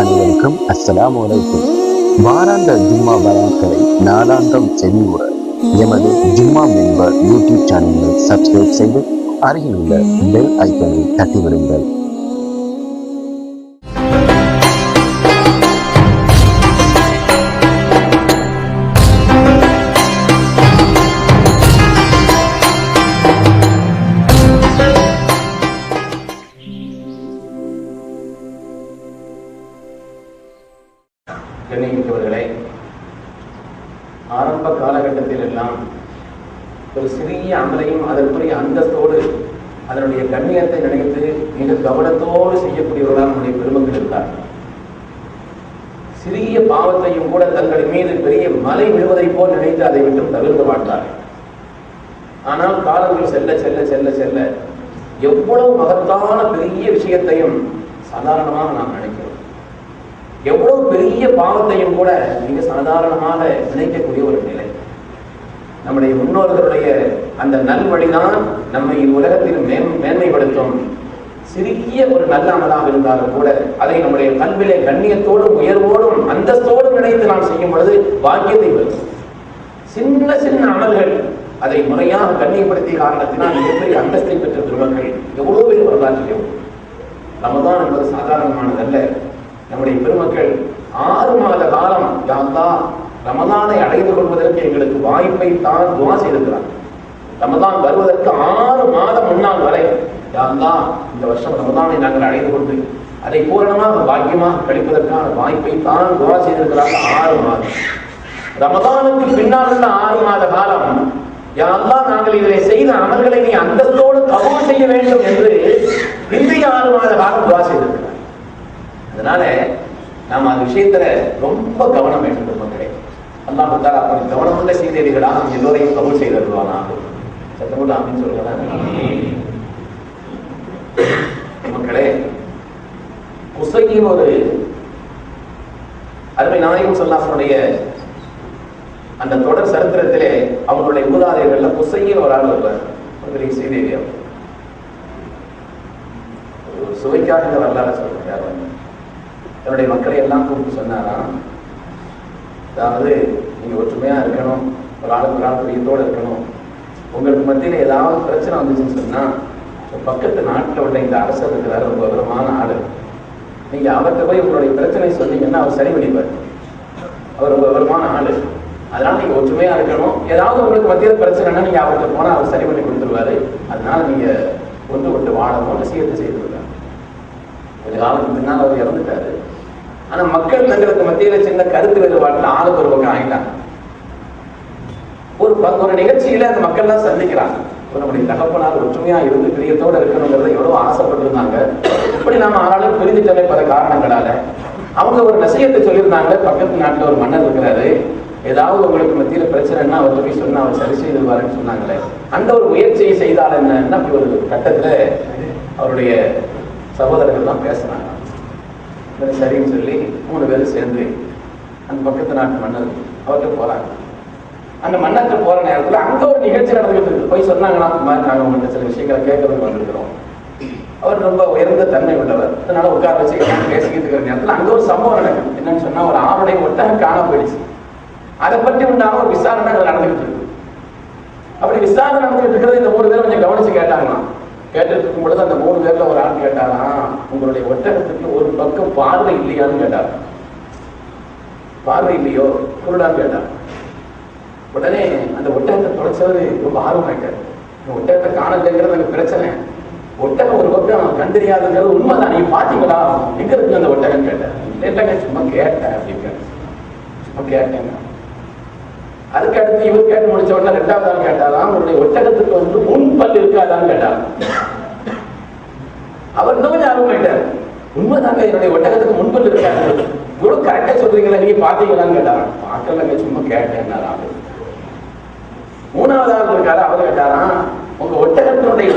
அனைவருக்கும் அஸ்ஸலாமு அலைக்கும். வாராந்த ஜும்மா பயான்களை நாளாந்தம் செவியுற எமது ஜும்மா மெம்பர் யூடியூப் சேனலை சப்ஸ்கிரைப் செய்து அருகில் உள்ள பெல் ஐக்கனை தட்டிவிடுங்கள். கண்ணியமிக்கவர்களே, ஆரம்ப காலகட்டத்தில் எல்லாம் ஒரு சிறிய அமலையும் அதற்குரிய அந்தஸ்தோடு அதனுடைய கண்ணியத்தை நினைத்து மிக கவனத்தோடு செய்யக்கூடியவர்களால் நம்முடைய பெருமக்கள் இருந்தார். சிறிய பாவத்தையும் கூட தங்களின் மீது பெரிய மலை விழுவதை போல் நினைத்து அதை விட்டு தவிர்த்து வாழ்ந்தார்கள். ஆனால் காலங்கள் செல்ல செல்ல செல்ல செல்ல எவ்வளவு மகத்தான பெரிய விஷயத்தையும் சாதாரணமாக நாம் நினைக்கிறோம். எவ்வளவு பெரிய பாவத்தையும் கூட மிக சாதாரணமாக நினைக்கக்கூடிய ஒரு நிலை. நம்முடைய முன்னோர்களுடைய அந்த நல்வழிதான் நம்மை உலகத்தில் மேன்மைப்படுத்தும். சிறிய ஒரு நல்ல அமலாக இருந்தாலும் கூட அதை நம்முடைய கல்விலே கண்ணியத்தோடும் உயர்வோடும் அந்தஸ்தோடும் நினைத்து நாம் செய்யும் பொழுது பாக்கியத்தை பெறும். சின்ன சின்ன அமல்கள் அதை முறையாக கண்ணியப்படுத்திய காரணத்தினால் மிகப்பெரிய அந்தஸ்தை பெற்ற பெருமக்கள் எவ்வளவு பேர் வரலாற்றிலும். ரமதான் என்பது சாதாரணமானதல்ல. நம்முடைய பெருமக்கள் 6 மாத காலம் யா அல்லாஹ் ரமதானை அடைந்து கொள்வதற்கு எங்களுக்கு வாய்ப்பை தான் துஆ செய்திருக்கிறார். ரமதான் வருவதற்கு 6 மாதம் முன்னால் வரை யா அல்லாஹ் இந்த வருஷம் ரமதானை நாங்கள் அடைந்து கொண்டு அதை பூரணமாக பாக்கியமாக கழிப்பதற்கான வாய்ப்பை தான் துஆ செய்திருக்கிறார். 6 மாதம். ரமதானுக்கு பின்னால் உள்ள 6 மாத காலம் யா அல்லாஹ் நாங்கள் இதை செய்த அமல்களை நீ அந்தஸ்தோடு கபூல் செய்ய வேண்டும் என்று இந்த 6 மாத காலம் துஆ செய்திருக்கிறார். அதனால நாம் அந்த விஷயத்துல ரொம்ப கவனம் வேண்டும் மக்களே. அல்லாஹ் தஆலா அப்படி கவனமுள்ள செய்திகளாக நாம் எல்லோரையும் கபூல் செய்திருவானாக. சத்தமுள்ள ஆமீன் சொல்லுங்க மக்களே. குசையின் ஒரு அருமை நாயகம் ஸல்லல்லாஹு அந்த தொடர் சரித்திரத்திலே அவங்களுடைய மூதாதையர்கள்ல குசையின் ஒரு ஆள் வருவார். ஒரு பெரிய செய்தி ஒரு சுவைக்காக இந்த வரலாறு சொல்றாரு. தன்னுடைய மக்களை எல்லாம் கூப்பிட்டு சொன்னாராம், அதாவது நீங்க ஒற்றுமையா இருக்கணும், ஒரு ஆள் பிரியத்தோடு இருக்கணும். உங்களுக்கு மத்தியில ஏதாவது பிரச்சனை வந்துச்சுன்னு சொன்னா பக்கத்து நாட்டில் உள்ள இந்த அரசர் இருக்கிறார், ரொம்ப விவரமான ஆளு. நீங்க அவர்கிட்ட போய் உங்களுடைய பிரச்சனை சொன்னீங்கன்னா அவர் சரி பண்ணிப்பார். அவர் ரொம்ப விவரமான ஆளு. அதனால நீங்க ஒற்றுமையா இருக்கணும். ஏதாவது உங்களுக்கு மத்தியில பிரச்சனைனா நீங்க அவர்கிட்ட போனா அவர் சரி பண்ணி கொடுத்துருவாரு. அதனால நீங்க ஒன்று விட்டு வாழணும்னு சேர்த்து செய்திருக்காரு. கொஞ்ச காலத்துக்கு பின்னால் அவர் இறந்துட்டாரு. ஆனா மக்கள் தங்களுக்கு மத்தியில சின்ன கருத்து வேறுபாட்டுல ஆளுக்கு ஒரு பக்கம் ஆகிட்டாங்க. ஒரு நிகழ்ச்சியில அந்த மக்கள் எல்லாம் சந்திக்கிறாங்க. நம்முடைய தகப்பனார் ஒற்றுமையா இருந்து பிரியத்தோடு இருக்கணுங்கிறத எவ்வளவு ஆசைப்பட்டிருந்தாங்க. இப்படி நாம ஆனாலும் பிரிந்துட்டமே பல காரணங்களால. அவங்க ஒரு நசியத்தை சொல்லியிருந்தாங்க, பக்கத்து நாட்டுல ஒரு மன்னர் இருக்கிறாரு, ஏதாவது உங்களுக்கு மத்தியில பிரச்சனைன்னா அவர் போய் சொன்னா அவர் சரி செய்திருவாருன்னு சொன்னாங்களே, அந்த ஒரு முயற்சியை செய்தால் என்ன. அப்படி ஒரு கட்டத்துல அவருடைய சகோதரர்கள் தான் பேசுனாங்க. சரின்னு சொல்லி 3 பேரும் சேர்ந்து அந்த பக்கத்து நாட்டு மன்னர் அவர்கிட்ட போறாங்க. அந்த மன்னர்கிட்ட போற நேரத்துல அங்க ஒரு நிகழ்ச்சி நடந்துகிட்டு இருக்கு. போய் சொன்னாங்கன்னா நாங்க உங்கள்கிட்ட சில விஷயங்களை கேட்கறதுக்கு வந்திருக்கிறோம். அவர் ரொம்ப உயர்ந்த தன்மை உள்ளவர். அதனால உட்கார வச்சு பேசிக்கிட்டு இருக்கிற நேரத்துல அங்க ஒரு சம்பவம் நடக்குது. என்னன்னு சொன்னா, ஒரு ஆளுடைய ஒட்டகம் காண போயிடுச்சு. அதை பற்றி உண்டான ஒரு விசாரணை நடந்துகிட்டு இருக்கு. அப்படி விசாரணை நடந்துகிட்டு இருக்கிறது இந்த 3 பேரும் கொஞ்சம் கவனிச்சு கேட்டாங்களாம். கேட்டு இருக்கும் பொழுது அந்த 3 பேர்ல ஒரு ஆள் கேட்டாராம், உங்களுடைய ஒட்டகத்துக்கு ஒரு பக்கம் பார்வை இல்லையான்னு கேட்டார். பார்வை இல்லையோ குருடான்னு கேட்டார். உடனே அந்த ஒட்டகத்தை தொலைச்சவர் ரொம்ப ஆர்வமாயிட்டார். இந்த ஒட்டகத்தை காணலைங்கிறது எனக்கு பிரச்சனை. ஒட்டகம் ஒரு பக்கம் கண்டறியாதுங்கிறது உண்மைதான், நீங்க பாத்தீங்களா, எங்க இருக்கு அந்த ஒட்டகம் கேட்டார். இல்லைங்க சும்மா கேட்டேன் அப்படின்னு கேட்டேன். சும்மா கேட்டேங்க. அதுக்கு அடுத்து இவர் கேட்டு முடிச்ச உடனே 2வது ஆள் கேட்டாராம், அவருடைய ஒட்டகத்துக்கு முன்பல் இருக்காதான்னு கேட்டார். அவர் இன்னும் கொஞ்சம் ஆர்வமாயிட்டார். உண்மைதாங்க, என்னுடைய ஒட்டகத்துக்கு முன்பல் இருக்காது, இவ்வளவு கரெக்டா சொல்றீங்களா, நீங்க பாத்தீங்களான்னு கேட்டாராம். பார்க்கலங்க சும்மா கேட்டேன். 3வது ஆள் இருக்காரு. அவர் கேட்டாராம், உங்க ஒட்டகத்தினுடைய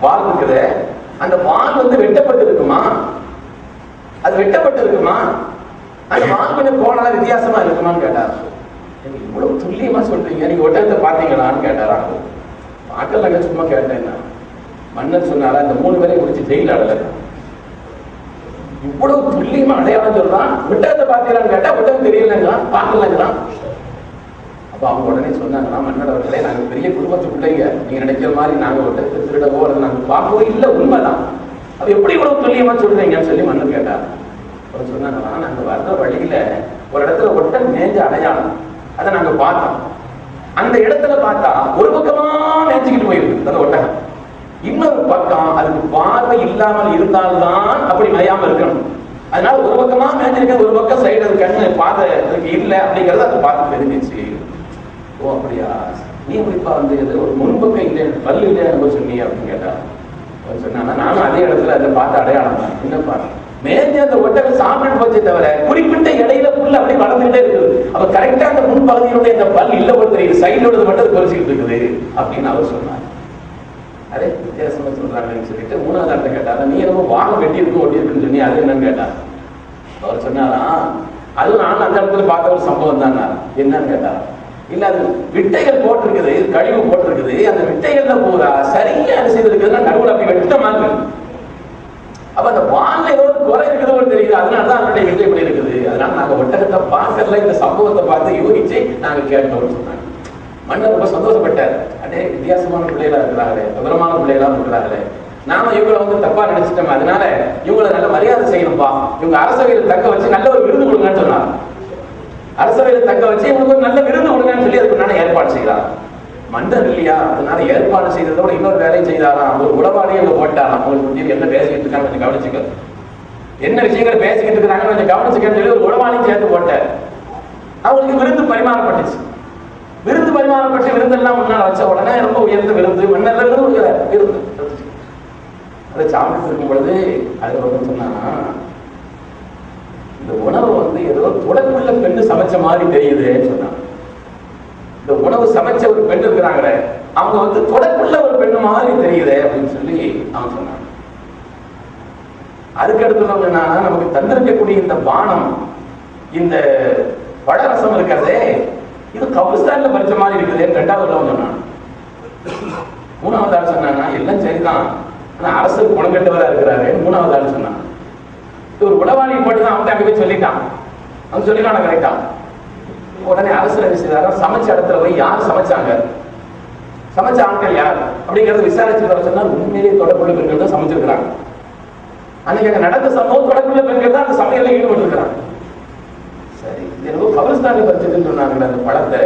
வால் இருக்குது, அந்த வால் வெட்டப்பட்டு இருக்குமா, அது வெட்டப்பட்டு இருக்குமா, அந்த வால் கொஞ்சம் கோணலா வித்தியாசமா இருக்குமான்னு கேட்டார். இவ்வளவு துல்லியமா சொல்றீங்க, நீங்க ஒட்டகத்தை பாத்தீங்களான்னு கேட்டாரா. பார்க்கலங்க சும்மா கேட்டேன். மன்னர் சொன்னாரா, இந்த 3 பேரை குறிச்சு ஜெயில் ஆடல, இவ்வளவு துல்லியமா அடையாளம் சொல்றான். விட்டகத்தை பார்த்தீங்களான்னு கேட்டா விட்டகம் தெரியலங்கிறான், பார்க்கலங்கிறான். அப்ப அவங்க உடனே சொன்னாங்கன்னா, மன்னர் அவர்களே, நாங்க பெரிய குடும்பத்து பிள்ளைங்க, நீங்க நினைக்கிற மாதிரி நாங்க விட்டகத்தை திருடவோ அல்லது நாங்க பார்க்கவோ இல்லை, உண்மைதான். அது எப்படி இவ்வளவு துல்லியமா சொல்றீங்கன்னு சொல்லி மன்னர் கேட்டார். அவர் சொன்னாங்கன்னா, நாங்க வர்ற வழியில ஒரு இடத்துல ஒட்டகம் மேய்ஞ்ச அடையாளம், அதை நாங்க பார்த்தோம். அந்த இடத்துல பார்த்தா ஒரு பக்கமா மேய்ச்சிக்கிட்டு போயிருக்கு அந்த ஒட்டகம், இன்னொரு பக்கம் அதுக்கு பார்வை இல்லாமல் இருந்தால்தான் அப்படி மேயாம இருக்கணும். அதனால ஒரு பக்கமா மேய்ஞ்சிருக்க, ஒரு பக்கம் சைடு அது கண்ணு பார்வை அதுக்கு இல்லை அப்படிங்கறத அது பார்த்து தெரிஞ்சிச்சு. ஓ அப்படியா, நீ குறிப்பா வந்து ஒரு முன்பக்கம் இல்லை, பல்லு இல்லையா சொன்னீங்க அப்படின்னு கேட்டா, சொன்னா நானும் அதே இடத்துல அதை பார்த்து அடையாளம் தான். என்னப்பா, மேலே அந்த ஒட்டகம் சாப்பிட்டு போச்சே தவிர குறிப்பிட்ட இடையில புல் அப்படி வளர்ந்துட்டே இருக்குது. அப்ப கரெக்டா அந்த முன்பகுதியினுடைய இந்த பல் இல்ல ஒரு தெரியுது, சைடோட மட்டும் குறைச்சிக்கிட்டு இருக்குது அப்படின்னு அவர் சொன்னார். அதே வித்தியாசமா சொல்றாங்கன்னு சொல்லிட்டு மூணாவது ஆட்ட கேட்டாரா, நீ என்னமோ வானம் வெட்டி இருக்கும் ஒட்டி இருக்குன்னு சொன்னி அது என்னன்னு கேட்டா, அவர் சொன்னாரா, அதுவும் நான் அந்த இடத்துல பார்த்த ஒரு சம்பவம் தான். என்னன்னு கேட்டாரா, இல்ல அது விட்டைகள் போட்டிருக்குது, கழிவு போட்டிருக்குது, அந்த விட்டைகள்ல பூரா சரியா செய்து இருக்குதுன்னா நடுவில் அப்படி வெட்ட மாதிரி. அப்ப அந்த வான்ல ஏதோ குறை இருக்குதோ தெரியுது, அதனாலதான் அதனுடைய விட்டை இப்படி இருக்குது. அதனால நாங்க ஒட்டகத்தை பார்க்கல, இந்த சம்பவத்தை பார்த்து யோகிச்சு நாங்க கேட்டோம்னு சொன்னாங்க. மன்னர் ரொம்ப சந்தோஷப்பட்டார். அதே வித்தியாசமான பிள்ளைகளா இருக்கிறாங்களே, விவரமான பிள்ளைகளா இருக்கிறாங்களே, நாம இவங்களை வந்து தப்பா நினைச்சிட்டோம், அதனால இவங்களை நல்ல மரியாதை செய்யணும்பா, இவங்க அரசவையில் தக்க வச்சு நல்ல ஒரு விருது கொடுங்கன்னு சொன்னாங்க. அரசவையில் தக்க வச்சு இவங்களுக்கு ஒரு நல்ல விருது கொடுங்கன்னு சொல்லி அதுக்கு ஏற்பாடு செய்யலாம். மன்னர் இல்லையா, அதனால ஏற்பாடு செய்ததோட இன்னொரு வேலையும் செய்தாராம். ஒரு உளவாளியை அங்க போட்டாராம். உங்களுக்கு என்ன பேசிக்கிட்டு இருக்காங்க கொஞ்சம் கவனிச்சுக்க, என்ன விஷயங்களை பேசிக்கிட்டு இருக்கிறாங்க கொஞ்சம் கவனிச்சுக்கன்னு சொல்லி ஒரு உளவாளியும் சேர்த்து போட்டார். அவங்களுக்கு விருந்து பரிமாறப்பட்டுச்சு. விருந்து பரிமாறப்பட்டு விருந்தெல்லாம் முன்னால் வச்ச உடனே ரொம்ப உயர்ந்த விருந்து, மன்னர் விருந்து அதை சாப்பிட்டு இருக்கும் பொழுது அது வந்து சொன்னா, இந்த உணவு வந்து ஏதோ தொடக்குள்ள பெண்ணு சமைச்ச மாதிரி தெரியுதுன்னு சொன்னாங்க. இந்த உணவு சமைச்ச ஒரு பெண் இருக்கிறாங்களே, அவங்க வந்து தொடக்குள்ள ஒரு பெண்ணு மாதிரி தெரியுது அப்படின்னு சொல்லி அவன் சொன்னான். அதுக்கடுத்து என்னன்னா, நமக்கு தந்திருக்கக்கூடிய இந்த பானம், இந்த பழரசம் இருக்கிறதே, இது கபிரிஸ்தான்ல பறிச்ச மாதிரி இருக்குது. ரெண்டாவது சொன்னான். மூணாவது ஆள் சொன்னாங்க, எல்லாம் சரிதான், ஆனா அரசு குணங்கட்டவரா இருக்கிறாரு. மூணாவது ஆள் சொன்னான், ஒரு உளவாளி போட்டுதான் அவன் அங்க போய் சொல்லிட்டான், அவன் சொல்லிட்டான் கரெக்டா. உடனே அரசு என்ன செய்தாரா, சமைச்ச இடத்துல போய் யார் சமைச்சாங்க, சமைச்ச ஆட்கள் யார் அப்படிங்கறது விசாரிச்சு சொன்னா, உண்மையிலேயே தொடர்புள்ள பெண்கள் தான் சமைச்சிருக்கிறாங்க. அன்னைக்கு அங்க நடந்த சம்பவம் தொடர்புள்ள பெண்கள் தான் அந்த சமையல்ல ஈடுபட்டு இருக்கிறாங்க. சரி, இது கபிரிஸ்தான்ல பறிச்சதுன்னு சொன்னாங்க அந்த பழத்தை.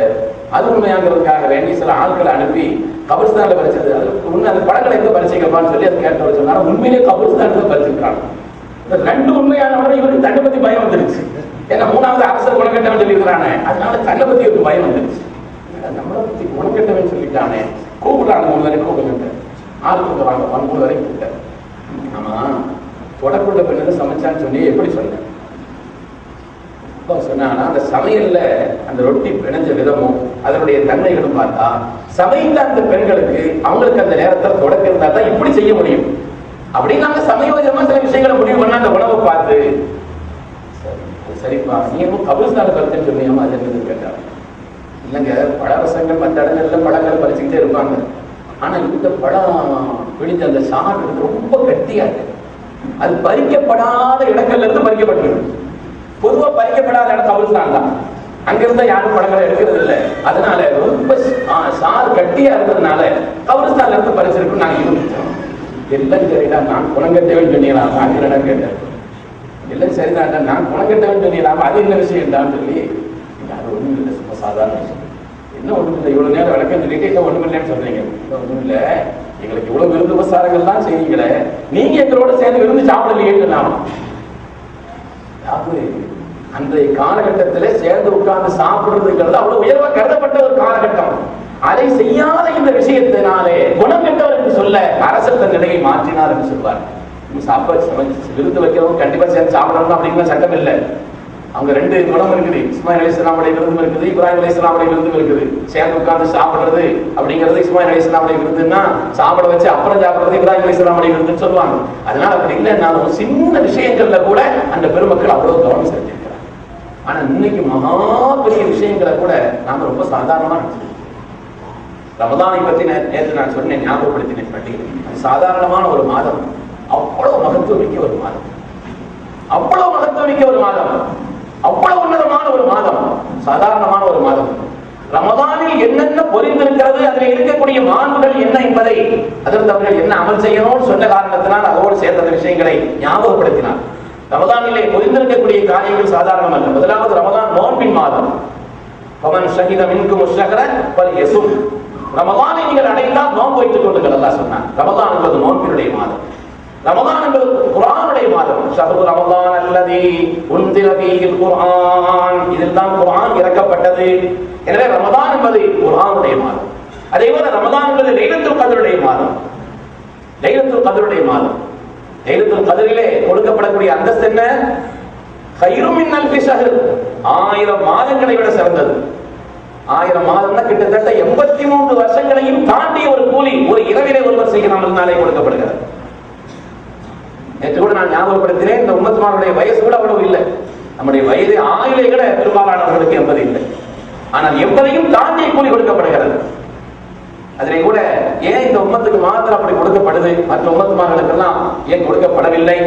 அது உண்மையாங்கிறதுக்காக வேண்டி சில ஆட்களை அனுப்பி கபிரிஸ்தான்ல பறிச்சது, அது உண்மை, அந்த பழங்களை எங்க பறிச்சிக்கப்பான்னு சொல்லி அதை கேட்டு சொன்னாங்க. உண்மையிலேயே கபிரிஸ்தான்ல பறிச்சிருக்காங்க. ரெண்டு உண்மையானவரை இவருக்கு தன்னை பத்தி பயம் வந்துருச்சு. ஏன்னா மூணாவது அரசர் குணக்கட்டவன் சொல்லியிருக்கிறானே, அதனால தன்னை பத்தி ஒரு பயம் வந்துருச்சு. நம்மளை பத்தி குணக்கட்டவன் சொல்லிட்டானே, கூப்பிடுறாங்க 3 வரைக்கும் கூப்பிட்டு, ஆள் கூப்பிடுறாங்க 3 வரைக்கும் கூப்பிட்டாரு. ஆமா, தொடக்குள்ள பெண்ணு சமைச்சான்னு சொல்லி எப்படி சொன்னேன் சொன்னாங்கன்னா, அந்த சமையல்ல அந்த ரொட்டி பிணைஞ்ச விதமும் அதனுடைய தன்மைகளும் பார்த்தா, சமைத்த அந்த பெண்களுக்கு அவங்களுக்கு அந்த நேரத்தில் தொடக்க இருந்தா தான் இப்படி செய்ய முடியும் அப்படின்னு நாங்க சமயோஜமா சில விஷயங்களை முடிவு பண்ண அந்த உணவை பார்த்து, சரிப்பா நீ எப்போ கபிரிஸ்தான பறிச்சுன்னு சொன்னியாமா, அது என்னது கேட்டாங்க. இல்லைங்க, பழரசங்கள் மற்ற இடங்கள்ல பழங்கள் பறிச்சுக்கிட்டே இருப்பாங்க, ஆனா இந்த பழம் பிடிச்ச அந்த சாறு ரொம்ப கட்டியா இருக்கு, அது பறிக்கப்படாத இடங்கள்ல இருந்து பறிக்கப்பட்டிருக்கு. பொதுவா பறிக்கப்படாத இடம் கபிரிஸ்தான் தான், அங்கிருந்தா யாரும் பழங்களை எடுக்கிறது இல்லை. அதனால ரொம்ப சாறு கட்டியா இருக்கிறதுனால கபிரிஸ்தான்ல இருந்து பறிச்சிருக்குன்னு நாங்க யோசிச்சோம். எல்லாம் சரிதான், நான் குணங்கட்டவன் சொன்னீங்களாம் நான் கேட்டேன். எல்லாம் சரிதான், நான் குணங்கட்டவன் சொன்னீங்களாம், அது என்ன விஷயம் தான் சொல்லி, அது ஒண்ணும் இல்லை, சும்மா சாதாரண விஷயம். என்ன ஒண்ணும் இல்லை, இவ்வளவு நேரம் விளக்கம் சொல்லிட்டு என்ன ஒண்ணும் இல்லைன்னு சொல்றீங்க. ஒண்ணும் இல்லை, எங்களுக்கு இவ்வளவு விருந்து உபசாரங்கள்லாம் செய்வீங்களே, நீங்க எங்களோட சேர்ந்து விருந்து சாப்பிடலையேன்னு சொன்னாங்க. அதாவது அன்றைய காலகட்டத்திலே சேர்ந்து உட்கார்ந்து சாப்பிடுறதுங்கிறது அவ்வளவு உயர்வா கருதப்பட்ட ஒரு காலகட்டம். அதை செய்யாத இந்த விஷயத்தினாலே குணம் கெட்டவர் என்று சொல்ல அரசர் தன் நிலையை மாற்றினார் என்று சொல்வார். சாப்பாடு விருந்து வைக்கிறவங்க கண்டிப்பா சேர்ந்து சாப்பிடணும் அப்படிங்கிற சட்டம் இல்லை. அவங்க 2 குணம் இருக்குது, இஸ்மாயில் அலைஹிஸ்ஸலாமுடைய விருதும் இருக்குது, இப்ராஹிம் அலைஹிஸ்ஸலாமுடைய விருதும் இருக்குது. சேர்ந்து உட்கார்ந்து சாப்பிடுறது அப்படிங்கிறது இஸ்மாயில் அலைஹிஸ்ஸலாமுடைய விருதுன்னா, சாப்பிட வச்சு அப்புறம் சாப்பிடுறது இப்ராஹிம் அலைஹிஸ்ஸலாமுடைய விருதுன்னு சொல்லுவாங்க. அதனால அப்படி இல்லைன்னாலும் சின்ன விஷயங்கள்ல கூட அந்த பெருமக்கள் அவ்வளவு கவனம் செலுத்திருக்கிறாங்க. ஆனா இன்னைக்கு மகா பெரிய விஷயங்களை கூட நாம ரொம்ப சாதாரணமா நினைச்சிருக்கோம். ரமதானை பத்தி நேற்று நான் சொன்னேன், ஞாபகப்படுத்தினேன் பட்டியல். அது சாதாரணமான ஒரு மாதம், அவ்வளவு மகத்துவமிக்க ஒரு மாதம், மிக்க ஒரு மாதம், அவ்வளவு உன்னதமான ஒரு மாதம், சாதாரணமான ஒரு மாதம். ரமதானில் என்னென்ன பொறிந்திருக்கிறது, அதில் இருக்கக்கூடிய மாண்புகள் என்ன என்பதை அதற்கு அவர்கள் என்ன அமல் செய்யணும்னு சொன்ன காரணத்தினால் அதோடு சேர்ந்த விஷயங்களை ஞாபகப்படுத்தினார். ரமதானிலே பொறிந்திருக்கக்கூடிய காரியங்கள் சாதாரணம் அல்ல. முதலாவது ரமதான் நோன்பின் மாதம். பவன் ஷஹீத மின்கும் ஷஹர ஃபல்யஸும். ரமதானை நீங்கள் அடைந்தால் நோன்பு வைத்துக் கொள்ளுங்கள் அல்லாஹ் சொன்னார். ரமதான் என்பது நோன்பினுடைய மாதம். ரமதான் என்பது குர்ஆனுடைய மாதம். ஷஹ்ரு ரமதான் அல்லதி உன்சில ஃபீஹில் குர்ஆன். இதில் தான் குர்ஆன் இறக்கப்பட்டது. எனவே ரமதான் என்பது குர்ஆனுடைய மாதம். அதேபோல ரமதான் என்பது லைலத்துல் கத்ருடைய மாதம். லைலத்துல் கத்ருடைய மாதம். லைலத்துல் கத்ரிலே கொடுக்கப்படக்கூடிய அந்தஸ்து என்ன? கைரும் மின் அல்ஃபி ஷஹர். 1000 மாதங்களை விட சிறந்தது. 1000 மாதம்னா கிட்டத்தட்ட 83 வருஷங்களையும் தாண்டிய ஒரு கூலி ஒரு இரவிலே ஒருவர் செய்யலாம் நாளே கொடுக்கப்படுகிறது. நேற்று கூட நான் ஞாபகப்படுத்தினேன், இந்த உம்மத்துமாருடைய வயசு கூட அவ்வளவு இல்லை. நம்முடைய வயது ஆயுளை கூட பெரும்பாலானவர்களுக்கு 80 இல்லை. ஆனால் 80ஐயும் தாண்டிய கூலி கொடுக்கப்படுகிறது. அதிலே கூட ஏன் இந்த உம்மத்துக்கு மாத்திரம் அப்படி கொடுக்கப்படுது, மற்ற உம்மத்துமார்களுக்கெல்லாம் ஏன் கொடுக்கப்படவில்லை?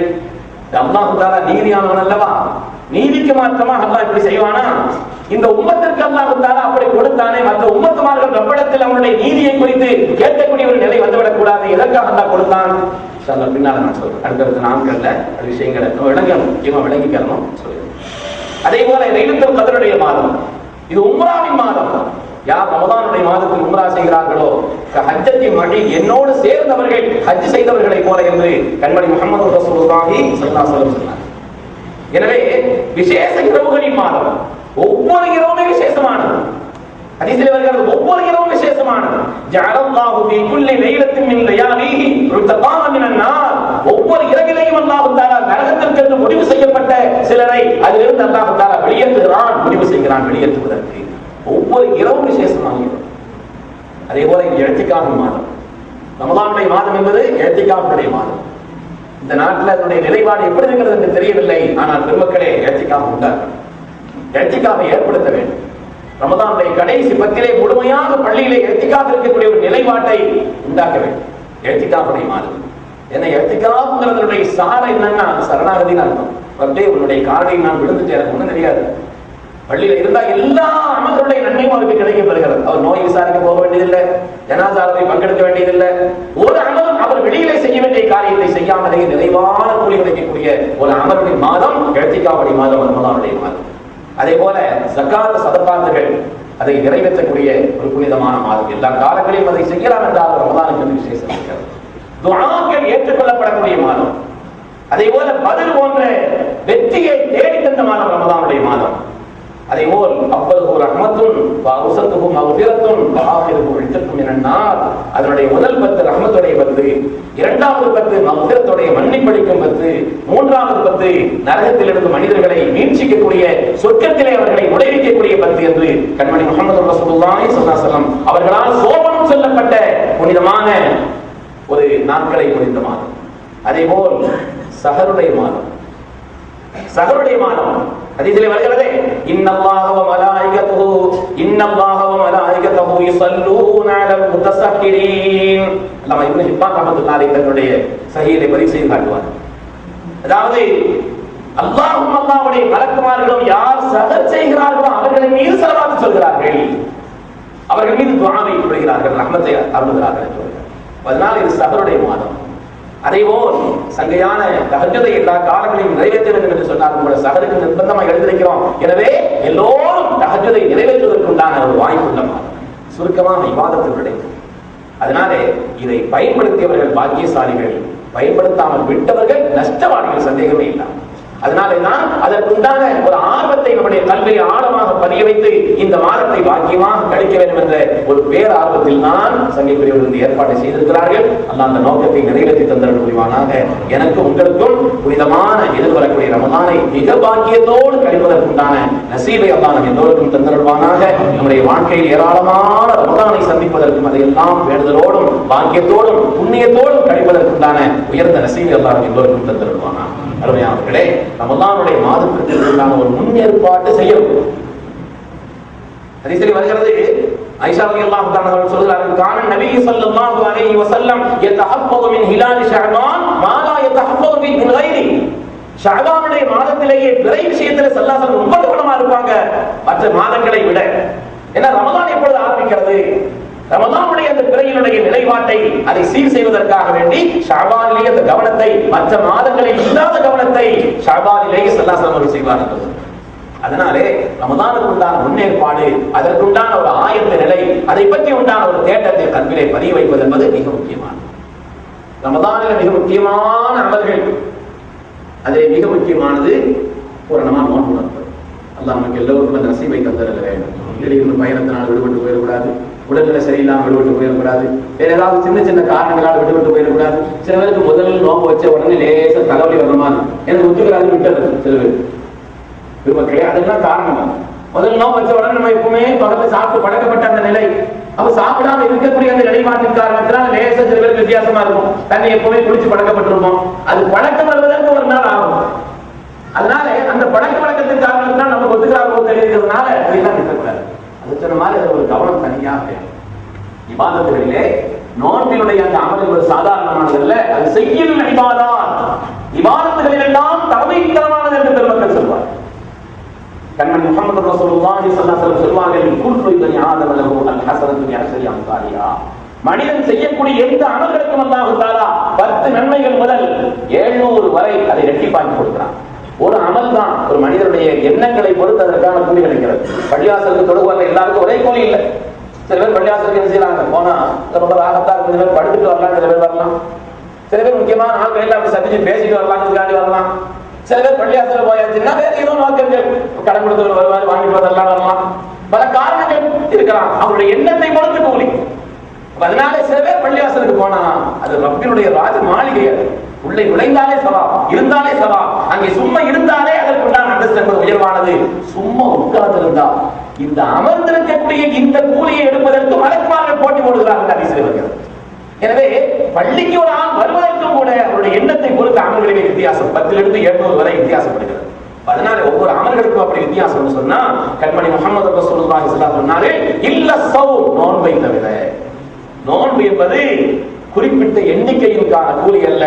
அல்லாஹ் தஆலா நீதியானவன் அல்லவா? நீதிக்கு மாற்றமா அல்லாஹ் இப்படி செய்வானா? இந்த உம்மத்திற்கு அல்லாஹ் தஆலா அப்படி கொடுத்தானே, மற்ற உம்மத்துமார்கள் ரப்பிடத்தில் அவனுடைய நீதியை குறித்து கேட்கக்கூடிய ஒரு நிலை வந்துவிடக் கூடாது. எதற்காக அல்லாஹ் கொடுத்தான்? இன்ஷாஅல்லாஹ் பின்னால நான் சொல்றேன். அடுத்த நாட்கள்ல விஷயங்களை விளங்கிக்கணும் சொல்லுங்க. அதே போல லைலத்துல் கத்ருடைய மாதம், இது உம்ராவின் மாதம். யார் ரமதானுடைய மாதத்தில் உம்ரா செய்கிறார்களோ, ஹஜ்ஜத்தி மஹி, என்னோடு சேர்ந்தவர்கள் ஹஜ் செய்தவர்களை போல என்று கண்மணி முஹம்மது ரசூலுல்லாஹி ஸல்லல்லாஹு அலைஹி வஸல்லம் சொன்னார். எனவே விசேஷ இரவுகளின் மாதம், ஒவ்வொரு இரவுமே விசேஷமானது. ஹதீஸிலே வருகிறது, ஒவ்வொரு இரவும் விசேஷமானது. ஜஅலல்லாஹு ஃபீ குல்லி லைலத்தின் மின் லயாலிஹி ருத்தகான மினன் நார். ஒவ்வொரு இரவிலேயும் அல்லாஹ் தஆலா நரகத்திற்கு முடிவு செய்யப்பட்ட சிலரை அதிலிருந்து அல்லாஹ் தஆலா வெளியேற்றுகிறான், முடிவு செய்கிறான் வெளியேற்றுவதற்கு. ஒவ்வொரு இரவும் விசேஷமானது. அதே போல இஅ்திகாஃப் மாதம், ரமலானுடைய மாதம் என்பது இஅ்திகாஃபுடைய மாதம். இந்த நாட்டில் அதனுடைய நிலைப்பாடு எப்படி இருக்கிறது என்று தெரியவில்லை. ஆனால் பெருமக்களே, இஅ்திகாஃப் உண்டாக்கணும், இஅ்திகாஃபை ஏற்படுத்த வேண்டும். ரமலானுடைய கடைசி பத்திலே முழுமையாக பள்ளியிலே இஅ்திகாஃப் இருக்கக்கூடிய ஒரு நிலைப்பாட்டை உண்டாக்க வேண்டும். இஅ்திகாஃபுடைய மாதம் என்ன? இஅ்திகாஃப்ங்கிறதுடைய சார என்னன்னா சரணாகதின்னு அர்த்தம். அப்படியே உன்னுடைய காரணியில் நான் விழுந்துட்டு எனக்கு ஒன்றும் தெரியாது. பள்ளியில இருந்தா எல்லா அமல்களுடைய நன்மையும் அவருக்கு கிடைக்கப்படுகிறது. அவர் நோய் விசாரிக்க போக வேண்டியதில்லை, ஜனாசாவை பங்கெடுக்க வேண்டியதில்லை. ஒரு அமலும் அவர் வெளியிலே செய்ய வேண்டிய காரியத்தை செய்யாமலே நிறைவான கூலி கிடைக்கக்கூடிய ஒரு அமலுடைய மாதம் இஅ்திகாஃபுடைய மாதம், ரமலானுடைய மாதம். அதே போல ஜகாத் சதகாத்துகள் அதை நிறைவேற்றக்கூடிய ஒரு புனிதமான மாதம். எல்லா காலங்களிலும் அதை செய்யலாம் என்றால் ரமலானுக்கு விசேஷம் இருக்கிறது. துஆக்கள் ஏற்றுக்கொள்ளப்படக்கூடிய மாதம். அதே போல பத்ர் போன்ற வெற்றியை தேடி தந்த மாதம் ரமலானுடைய மாதம். அதே போல் அவ்வளவு ரஹ்மத்துன் வஅஸத்துஹு மக்ஃபிரத்துன் வஆஹிருஹு இத்தக்கும் மினன் நார். அதனுடைய முதல் 10 ரஹ்மத்துடைய 10, இரண்டாவது 10 மக்ஃபிரத்துடைய மன்னிப்பளிக்கும் 10, மூன்றாவது 10 நரகத்திலிருந்து மனிதர்களை மீட்சிக்கக்கூடிய சொர்க்கத்திலே அவர்களை நுழைவிக்கக்கூடிய 10 என்று கண்மணி முஹம்மது ரசூலுல்லாஹி ஸல்லல்லாஹு அலைஹி வஸல்லம் அவர்களால் சோபனம் சொல்லப்பட்ட புனிதமான ஒரு நாட்களை குறித்த மாதம். அதே போல் சஹருடைய மாதம், சஹருடைய மாதம் ஹதீஸிலே வருகிறது, இன்னல்லாஹ வ மலாயிகத்துஹு யுஸல்லூன அலல் முத்தஸக்கிரீன். அல்லாஹ் இப்னு ஹிப்பான் ரஹ்மத்துல்லாஹி அலைஹி தன்னுடைய சஹீஹிலே பதிவு செய்து காட்டுவார். அதாவது அல்லாஹ்வும் அல்லாஹ்வுடைய மலக்குமார்களும் யார் சஹர் செய்கிறார்களோ அவர்களின் மீது ஸலவாத் சொல்கிறார்கள், அவர்கள் மீது துஆவை புரிகிறார்கள், ரஹ்மத்தை அருளுகிறார்கள் என்று சொல்கிறார். அதனால் இது சஹருடைய மாதம். அதேபோல் சங்கையான தஹஜ்ஜுதை எல்லா காலங்களிலும் நிறைவேற்ற வேண்டும் என்று சொன்னாலும் கூட சஹருக்கு நிர்பந்தமாக எழுதியிருக்கிறோம். எனவே எல்லோரும் தஹஜ்ஜுதை நிறைவேற்றுவதற்குண்டான ஒரு வாய்ப்புள்ள மாதம். சுருக்கமாக இபாதத்தில் கிடைக்கும். அதனாலே இதை பயன்படுத்தியவர்கள் பாக்கியசாலிகள், பயன்படுத்தாமல் விட்டவர்கள் நஷ்டவாளிகள், சந்தேகமே இல்லாமல். அதனாலே தான் அதற்குண்டான ஒரு ஆர்வத்தை நம்முடைய கல்வியை ஆழமாக பதிய வைத்து இந்த மாதத்தை பாக்கியமாக கழிக்க வேண்டும் என்ற ஒரு பேர் ஆர்வத்தில் தான் சங்கைக்குரியவர்கள் இந்த ஏற்பாட்டை செய்திருக்கிறார்கள். அல்லாஹ் அந்த நோக்கத்தை நிறைவேற்றி தந்தரல் புரிவானாக. எனக்கும் உங்களுக்கும் புனிதமான எதிர்வரக்கூடிய ரமலானை மிக பாக்கியத்தோடு கழிப்பதற்குண்டான நசீபை அல்லாஹ் நம் எல்லோருக்கும் தந்தருள்வானாக. நம்முடைய வாழ்க்கையில் ஏராளமான ரமலானை சந்திப்பதற்கும் அதையெல்லாம் வேண்டுதலோடும் பாக்கியத்தோடும் புண்ணியத்தோடும் கழிப்பதற்குண்டான உயர்ந்த நசீபை அல்லாஹ் நம் எல்லோருக்கும் தந்தருள்வானாக. அருமையானவர்களே, ரமலானுடைய மாதத்திற்கு உண்டான ஒரு முன்னேற்பாட்டு செய்யணும். ஹதீஸில் வருகிறது, ஆயிஷா ரலியல்லாஹு தஆலா அவர்கள் சொல்கிறார்கள், கான நபி ஸல்லல்லாஹு அலைஹி வஸல்லம் யதஹஃபது மின் ஹிலால் ஷஅபான் மா லா யதஹஃபது மின் கைரி. ஷஅபானுடைய மாதத்திலேயே பிறை விஷயத்துல ஸல்லல்லாஹு அலைஹி வஸல்லம் ரொம்ப கவனமா இருப்பாங்க மற்ற மாதங்களை விட. ஏன்னா ரமலான் எப்பொழுது ஆரம்பிக்கிறது, ரமலானுடைய அந்த பிறையினுடைய நிலைப்பாட்டை அதை சீர் செய்வதற்காக வேண்டி ஷஅபானிலேயே அந்த கவனத்தை, மற்ற மாதங்களில் இல்லாத கவனத்தை ஷஅபானிலேயே ஸல்லல்லாஹு அலைஹி வஸல்லம் செய்வார்கள். அதனாலே ரமலானுக்கு உண்டான முன்னேற்பாடு, அதற்குண்டான ஒரு ஆயத்த நிலை, அதை பற்றி உண்டான ஒரு தேட்டத்தை கல்விலே பதிய வைப்பது என்பது மிக முக்கியமானது. ரமலானில் மிக முக்கியமான அமல்கள், அதில் மிக முக்கியமானது பூரணமான நோன்பு நோற்பது. அல்லாஹ் நமக்கு எல்லோருக்கும் அந்த நசீபை தந்தரல வேண்டும். திடீர்னு பயணத்தினால் விடுபட்டு போயிடக்கூடாது, உடல்நிலை சரியில்லாமல் விடுபட்டு போயிடக்கூடாது, வேற ஏதாவது சின்ன சின்ன காரணங்களால் விடுபட்டு போயிடக்கூடாது. சில பேருக்கு முதலில் நோம்பு வச்ச உடனே லேச தலைவலி வர மாதிரி எனக்கு ஒத்துக்கிறாரு விட்டது சில பேர் விரும்பக்களே, அதெல்லாம் காரணம். முதல் நோம்பு வச்ச உடனே நம்ம எப்பவுமே பகல்ல சாப்பிட்டு பழக்கப்பட்ட அந்த நிலை, அப்ப சாப்பிடாம இருக்கக்கூடிய அந்த நிலைப்பாட்டின் காரணத்தினால் லேச சில பேருக்கு வித்தியாசமா இருக்கும். தண்ணி எப்பவுமே குடிச்சு பழக்கப்பட்டிருப்போம், அது பழக்கம் வருவதற்கு ஒரு நாள் ஆகும். அதனால அந்த பழக்க வழக்கத்தின் காரணத்தினால் நமக்கு ஒத்துக்கிறாரோ தெரியுறதுனால அதெல்லாம் இருக்கக்கூடாது. அது சொன்ன மாதிரி அது ஒரு கவனம் தனியாக இபாதத்துகளிலே நோன்பினுடைய அந்த அமல் ஒரு சாதாரணமானது அல்ல, அது செய்யும் இபாதத். இபாதத்துகளில் எல்லாம் தலைமைத்தரமானது என்று பெருமக்கள் சொல்வார். கண்மணி முஹம்மது ரசூலுல்லாஹி ஸல்லல்லாஹு அலைஹி வஸல்லம் சொல்வார்கள், குல்லு இப்னி ஆதம் லஹு அல் ஹஸனத்து பி அஷ்ரி அம்சாலிஹா. மனிதன் செய்யக்கூடிய எந்த அமல்களுக்கும் அல்லாஹ் தஆலா 10 நன்மைகள் முதல் 700 வரை அதை இரட்டிப்பாக்கி கொடுக்கிறான். ஒரு அமல் தான் ஒரு மனிதனுடைய எண்ணங்களை பொறுத்து அதற்கான கூலி கிடைக்கிறது. பள்ளிவாசலுக்கு தொழுவாங்க எல்லாருக்கும் ஒரே கூலி இல்லை. சில பேர் பள்ளிவாசலுக்கு என்ன செய்யறாங்க, போனா ரொம்ப ராகத்தா இருக்கும், சில பேர் படுத்துட்டு வரலாம், சில பேர் வரலாம், சில பேர் முக்கியமான ஆட்கள் அப்படி சந்திச்சு பேசிட்டு வரலாம், வரலாம். சில பேர் பள்ளிவாசல போயாச்சுன்னா வேற ஏதோ நோக்கங்கள், கடன் கொடுத்து வருவாரு, வாங்கிட்டு வரலாம், வரலாம், பல காரணங்கள் இருக்கலாம். அவருடைய எண்ணத்தை பொறுத்து கூலி. அதனால சில பேர் பள்ளிவாசலுக்கு போனா அது ரப்பினுடைய ராஜ மாளிகை, அது உள்ளே நுழைந்தாலே சவா, இருந்தாலே சவா. அங்கே சும்மா இருந்தாலே அதற்குண்டான அந்தஸ்து என்பது உயர்வானது. சும்மா உட்கார்ந்து இருந்தா இந்த அமர்ந்திருக்கக்கூடிய இந்த கூலியை எடுப்பதற்கு மலக்குமார்கள் போட்டி போடுகிறார்கள் ஹதீஸில் வருகிறது. எனவே பள்ளிக்கு ஒரு ஆள் வருவதற்கும் கூட அவருடைய எண்ணத்தை பொறுத்து அமல்களிலே வித்தியாசம் 10 இருந்து 700 வரை வித்தியாசப்படுகிறது. அதனால ஒவ்வொரு அமல்களுக்கும் அப்படி வித்தியாசம் சொன்னா கண்மணி முஹம்மது ரசூலுல்லாஹி ஸல்லல்லாஹு அலைஹி வஸல்லம் இல்ல ஸௌம், நோன்பை தவிர. நோன்பு என்பது குறிப்பிட்ட எண்ணிக்கையிற்கான கூலி அல்ல.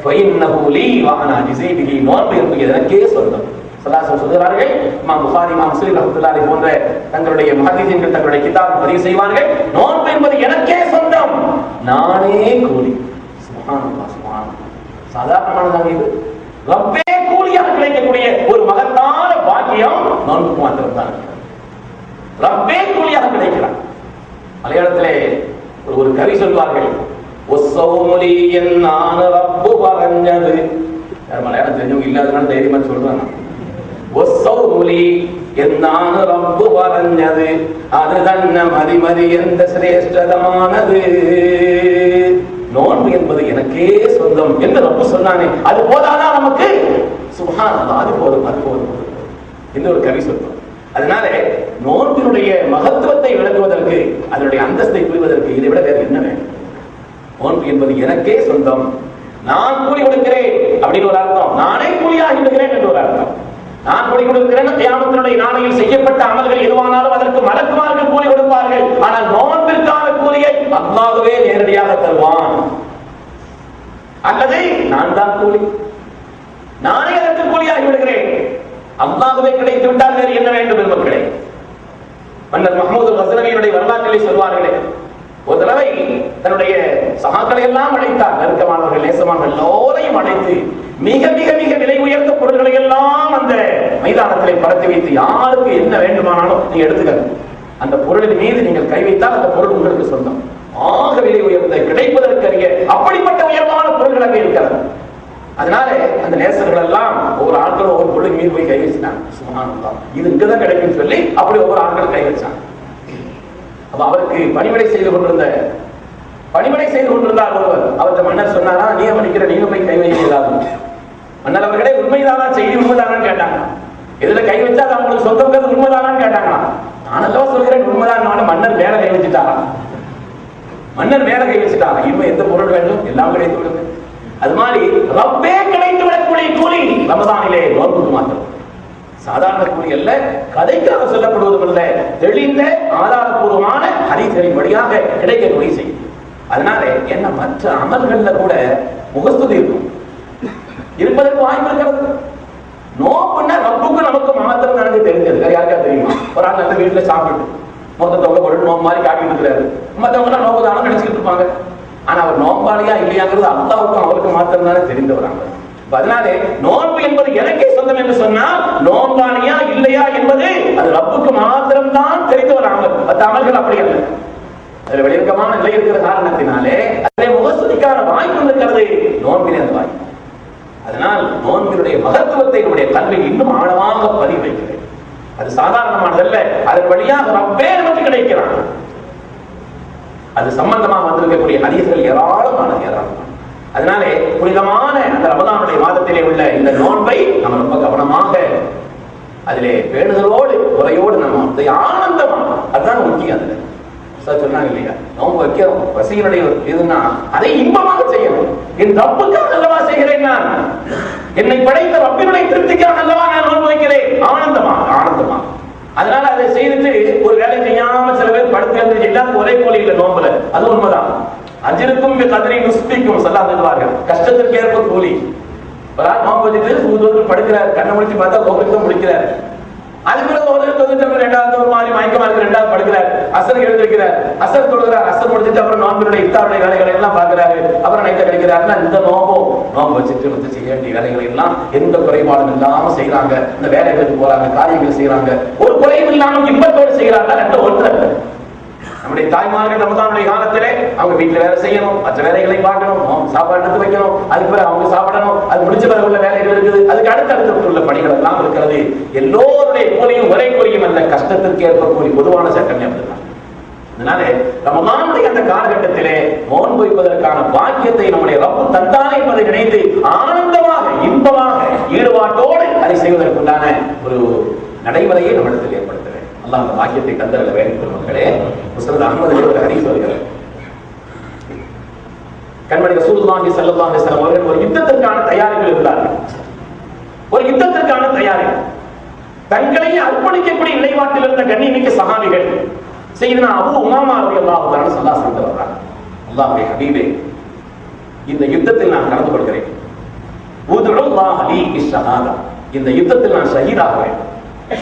ஃபைன்னஹு லீ வ அனா அஜ்ஸீ பிஹி. நோன்பு என்பது எனக்கே சொந்தம். ஸல்லல்லாஹு சொல்கிறார்கள், இமாம் புகாரி, இமாம் முஸ்லிம் ரஹ்மத்துல்லாஹி அலைஹி போன்ற தங்களுடைய முஹத்திஸீன்கள் தங்களுடைய கிதாப் பதிவு செய்வார்கள், நோன்பு என்பது எனக்கே சொந்தம், நானே கூலி. சுப்ஹானல்லாஹ், சுப்ஹானல்லாஹ். சாதாரணமானதாக இது ரப்பே கூலியாக கிடைக்கக்கூடிய ஒரு மகத்தான பாக்கியம் நோன்புக்கு மாத்திரம் தான். ரப்பே கூலியாக கிடைக்கிறார். மலையாளத்திலே ஒரு கவி சொல்வார்கள், ஒஸ்ஸௌமுலி என்னான ரப்பு பரஞ்சது. மலையாளம் தெரிஞ்சவங்க இல்லாதனால தைரியமா சொல்றாங்க. ஒஸ்ஸௌமுலி என்னான ரப்பு பரஞ்சது, அது தன்ன மதிமதி எந்த சிரேஷ்டதமானது. நோன்பு என்பது எனக்கே சொந்தம் என்று ரப்பு சொன்னானே, அது போதாதா நமக்கு? சுப்ஹானல்லாஹ், அது போதும், அது போதும் என்று ஒரு கவி சொல்றார். அதனால நோன்பினுடைய மகத்துவத்தை விளக்குவதற்கு, அதனுடைய அந்தஸ்தை புரிவதற்கு இதை விட வேறு என்ன வேண்டும்? நோன்பு என்பது எனக்கே சொந்தம், நான் கூலி கொடுக்கிறேன் அப்படின்னு ஒரு அர்த்தம், நானே கூலியாகி விடுகிறேன் என்று ஒரு அர்த்தம். நான் கூலி கொடுக்கிறேன், கியாமத்தினுடைய நாளையில் செய்யப்பட்ட அமல்கள் எதுவானாலும் அதற்கு மலக்குமார்கள் கூலி கொடுப்பார்கள். ஆனால் நோன்பிற்கான கூலியை அல்லாஹ்வே நேரடியாக தருவான். அல்லது நான் தான் கூலி, நானே அதற்கு கூலியாகி விடுகிறேன். அல்லாஹ்வே கிடைத்து விட்டால் வேறு என்ன வேண்டும் என்பர்களே? மன்னர் மஹ்மூது கஸ்ரவியுடைய வரலாற்றிலே சொல்வார்களே, ஒரு தடவை தன்னுடைய சகாக்களை எல்லாம் அழைத்தார், நெருக்கமானவர்கள், நேசமானவர்கள் எல்லோரையும் அழைத்து மிக மிக மிக விலை உயர்ந்த பொருட்களை எல்லாம் அந்த மைதானத்திலே பரத்தி வைத்து, யாருக்கு என்ன வேண்டுமானாலும் நீங்க எடுத்துக்க, அந்த பொருளின் மீது நீங்கள் கை வைத்தால் அந்த பொருள் உங்களுக்கு சொந்தம். ஆக விலை உயர்ந்த, கிடைப்பதற்கரிய அப்படிப்பட்ட உயர்வான பொருட்கள் அங்கே இருக்கிறது. அதனால அந்த நேசர்கள் எல்லாம் ஒவ்வொரு ஆட்களும் ஒவ்வொரு பொருளின் மீது போய் கை வச்சாங்க. சுப்ஹானல்லாஹ், இது இங்கதான் கிடைக்கும் சொல்லி அப்படி ஒவ்வொரு ஆட்கள் கை வச்சாங்க. அப்ப அவருக்கு பணிவிடை செய்து கொண்டிருந்தார் ஒருவர். அவர்கிட்ட மன்னர் சொன்னாரா, நீங்க படிக்கிற நீங்க போய் கை வைக்க இயலாது. மன்னர் அவர்களே, உண்மைதானா, செய்தி உண்மைதானான்னு கேட்டாங்க. எதுல கை வச்சா அது அவங்களுக்கு சொந்தங்கிறது உண்மைதானான்னு கேட்டாங்களா? நான் அல்லவா சொல்கிறேன் உண்மைதான். மன்னர் மேல கை வச்சுட்டாரா? மன்னர் மேல கை வச்சுட்டாரா? இன்னும் எந்த பொருள் வேண்டும், எல்லாம் கிடைத்து விடுங்க. அது மாதிரி ரப்பே கிடைத்து விடக்கூடிய கூலி ரமதானிலே நோன்புக்கு மாத்திரம். சாதாரண கூலி அல்ல, கதைக்காக சொல்லப்படுவதும் அல்ல, தெளிந்த ஆதாரபூர்வமான ஹதீஸ்களின் வழியாக கிடைக்கக்கூடிய செய்தி. அதனால என்ன, மற்ற அமல்கள்ல கூட முகஸ்துதி இருக்கும், இருப்பதற்கு வாய்ப்பு இருக்கிறது. நோம்புன்னா ரப்புக்கு நமக்கு மாத்திரம் எனக்கு தெரிஞ்சது, வேற யாருக்கா தெரியுமா? ஒரு ஆள் அந்த வீட்டுல சாப்பிட்டு மொத்தத்தவங்க ஒரு நோம்பு மாதிரி காட்டிட்டு இருக்கிறாரு, மற்றவங்க எல்லாம் நோம்பு தானே நினைச்சுட்டு இருப்பாங்க. ஆனா அவர் நோம்பாளியா இல்லையாங்கிறது அல்லாஹ்வுக்கும் அவருக்கு மாத்திரம் தானே தெரிந்தவராங்க. அதனாலே நோன்பு என்பது எனக்கே சொந்தம் என்று சொன்னால் நோம்பாளியா இல்லையா என்பது அது ரப்புக்கு மாத்திரம் தான் தெரிந்தவராங்க. மற்ற அமல்கள் அப்படி அல்ல. அதுல வெளியிறக்கமான நிலை இருக்கிற காரணத்தினாலே அதிலே முகஸ்துதிக்கான வாய்ப்பு இருக்கிறது நோன்பிலே அந்த வாய்ப்பு. அதனால் நோன்பினுடைய மகத்துவத்தை நம்முடைய கல்வியில் இன்னும் ஆழமாக பதிவு வைக்கிறேன். அது சாதாரணமானதல்ல, அதன் வழியாக ரப்பே நமக்கு கிடைக்கிறான். அது சம்பந்தமாக வந்திருக்கக்கூடிய ஹதீஸ்கள் ஏராளமான. அதனாலே புனிதமான அந்த ரமலானுடைய மாதத்திலே உள்ள இந்த நோன்பை நம்ம ரொம்ப கவனமாக அதிலே பேணுதலோடு குறையோடு நம்ம அதை ஆனந்தமா, அதுதான் முக்கியம். அதுல சொன்னாங்க இல்லையா, நோன்பு வைக்கிறோம் பசியினுடைய இதுன்னா அதை இன்பமாக செய்யணும். என் ரப்புக்காக அல்லவா செய்கிறேன், நான் என்னை படைத்த ரப்பினுடைய திருப்திக்காக அல்லவா நான் நோன்பு வைக்கிறேன். ஆனந்தமா. அதனால அதை செய்துட்டு ஒரு வேலை செய்யாம சில பேர் படுத்து எல்லாருக்கும் ஒரே போல இல்ல நோம்புல, அது உண்மைதான். அஜிருக்கும் கதிரை நுஸ்பிக்கும் சொல்லா சொல்லுவார்கள், கஷ்டத்திற்கு ஏற்ப கூலி. நோம்பு வச்சுட்டு படுக்கிறார், கண்ணை முடிச்சு பார்த்தா கோபுரத்தை முடிக்கிறார். அதுக்கு ரெண்டாவது ஒரு மாதிரி மயக்கமா இருக்கு, ரெண்டாவது படுக்கிறார். அசர் எழுந்திருக்கிறார், அசர் தொழுகிறார், அசர் முடிச்சுட்டு அப்புறம் நோம்பினுடைய இஃப்தாருடைய வேலைகளை எல்லாம் பார்க்கிறாரு, அப்புறம் நைட்ட கழிக்கிறாருன்னா இந்த நோம்பு வச்சுட்டு வந்து செய்ய வேண்டிய வேலைகளை எல்லாம் எந்த குறைபாடும் இல்லாம செய்யறாங்க. இந்த வேலைகளுக்கு போறாங்க, காரியங்கள் செய்யறாங்க, ஒரு குறையும் இல்லாம இன்பத்தோடு செய்யறாங்க. ரெண்டு ஒன்று. நம்முடைய தாய்மார்கள் ரமதானுடைய காலத்திலே அவங்க வீட்டுல வேலை செய்யணும், மற்ற வேலைகளை பார்க்கணும், சாப்பாடு எடுத்து வைக்கணும், அதுக்கு பிறகு அவங்க சாப்பிடணும், அது முடிச்ச பிறகு உள்ள வேலைகள் இருக்குது, அதுக்கு அடுத்தடுத்து உள்ள பணிகள் எல்லாம் இருக்கிறது. எல்லோருடைய கூலியும் ஒரே கூலியும் அல்ல, கஷ்டத்திற்கு ஏற்ப கூலி. பொதுவான சட்டம் அப்படிதான். அதனால ரமதானுடைய அந்த காலகட்டத்திலே நோன்பு வைப்பதற்கான பாக்கியத்தை நம்முடைய ரப்பு தந்தானே என்பதை நினைத்து ஆனந்தமாக இன்பமாக ஈடுபாட்டோடு அதை செய்வதற்குண்டான ஒரு நடைமுறையை நம்மிடத்தில் ஏற்படுத்த வேண்டும். அல்லாஹ் அந்த பாக்கியத்தை தந்தரல வேண்டும். மக்களே, முஸ்லிம் அஹ்மதிலே ஒரு ஹதீஸ் வருகிறது. கண்மணி ரசூலுல்லாஹி ஸல்லல்லாஹு அலைஹி வஸல்லம் அவர்கள் ஒரு யுத்தத்திற்கான தயாரிப்பில் இருந்தார்கள். ஒரு யுத்தத்திற்கான தயாரிப்பு, தங்களையே அர்ப்பணிக்கக்கூடிய நிலைப்பாட்டில் இருந்த கண்ணியமிக்க சஹாபிகள் செய்தனா அபூ உமாமா ரலியல்லாஹு தஆலா ஸல்லல்லாஹு அலைஹி வஸல்லம், அல்லாஹ்வுடைய ஹபீபே, இந்த யுத்தத்தில் நான் கலந்து கொள்கிறேன். உதுல்லாஹ் லீ பிஷ்ஷஹாதா, இந்த யுத்தத்தில் நான் ஷஹீதாக வேண்டும்.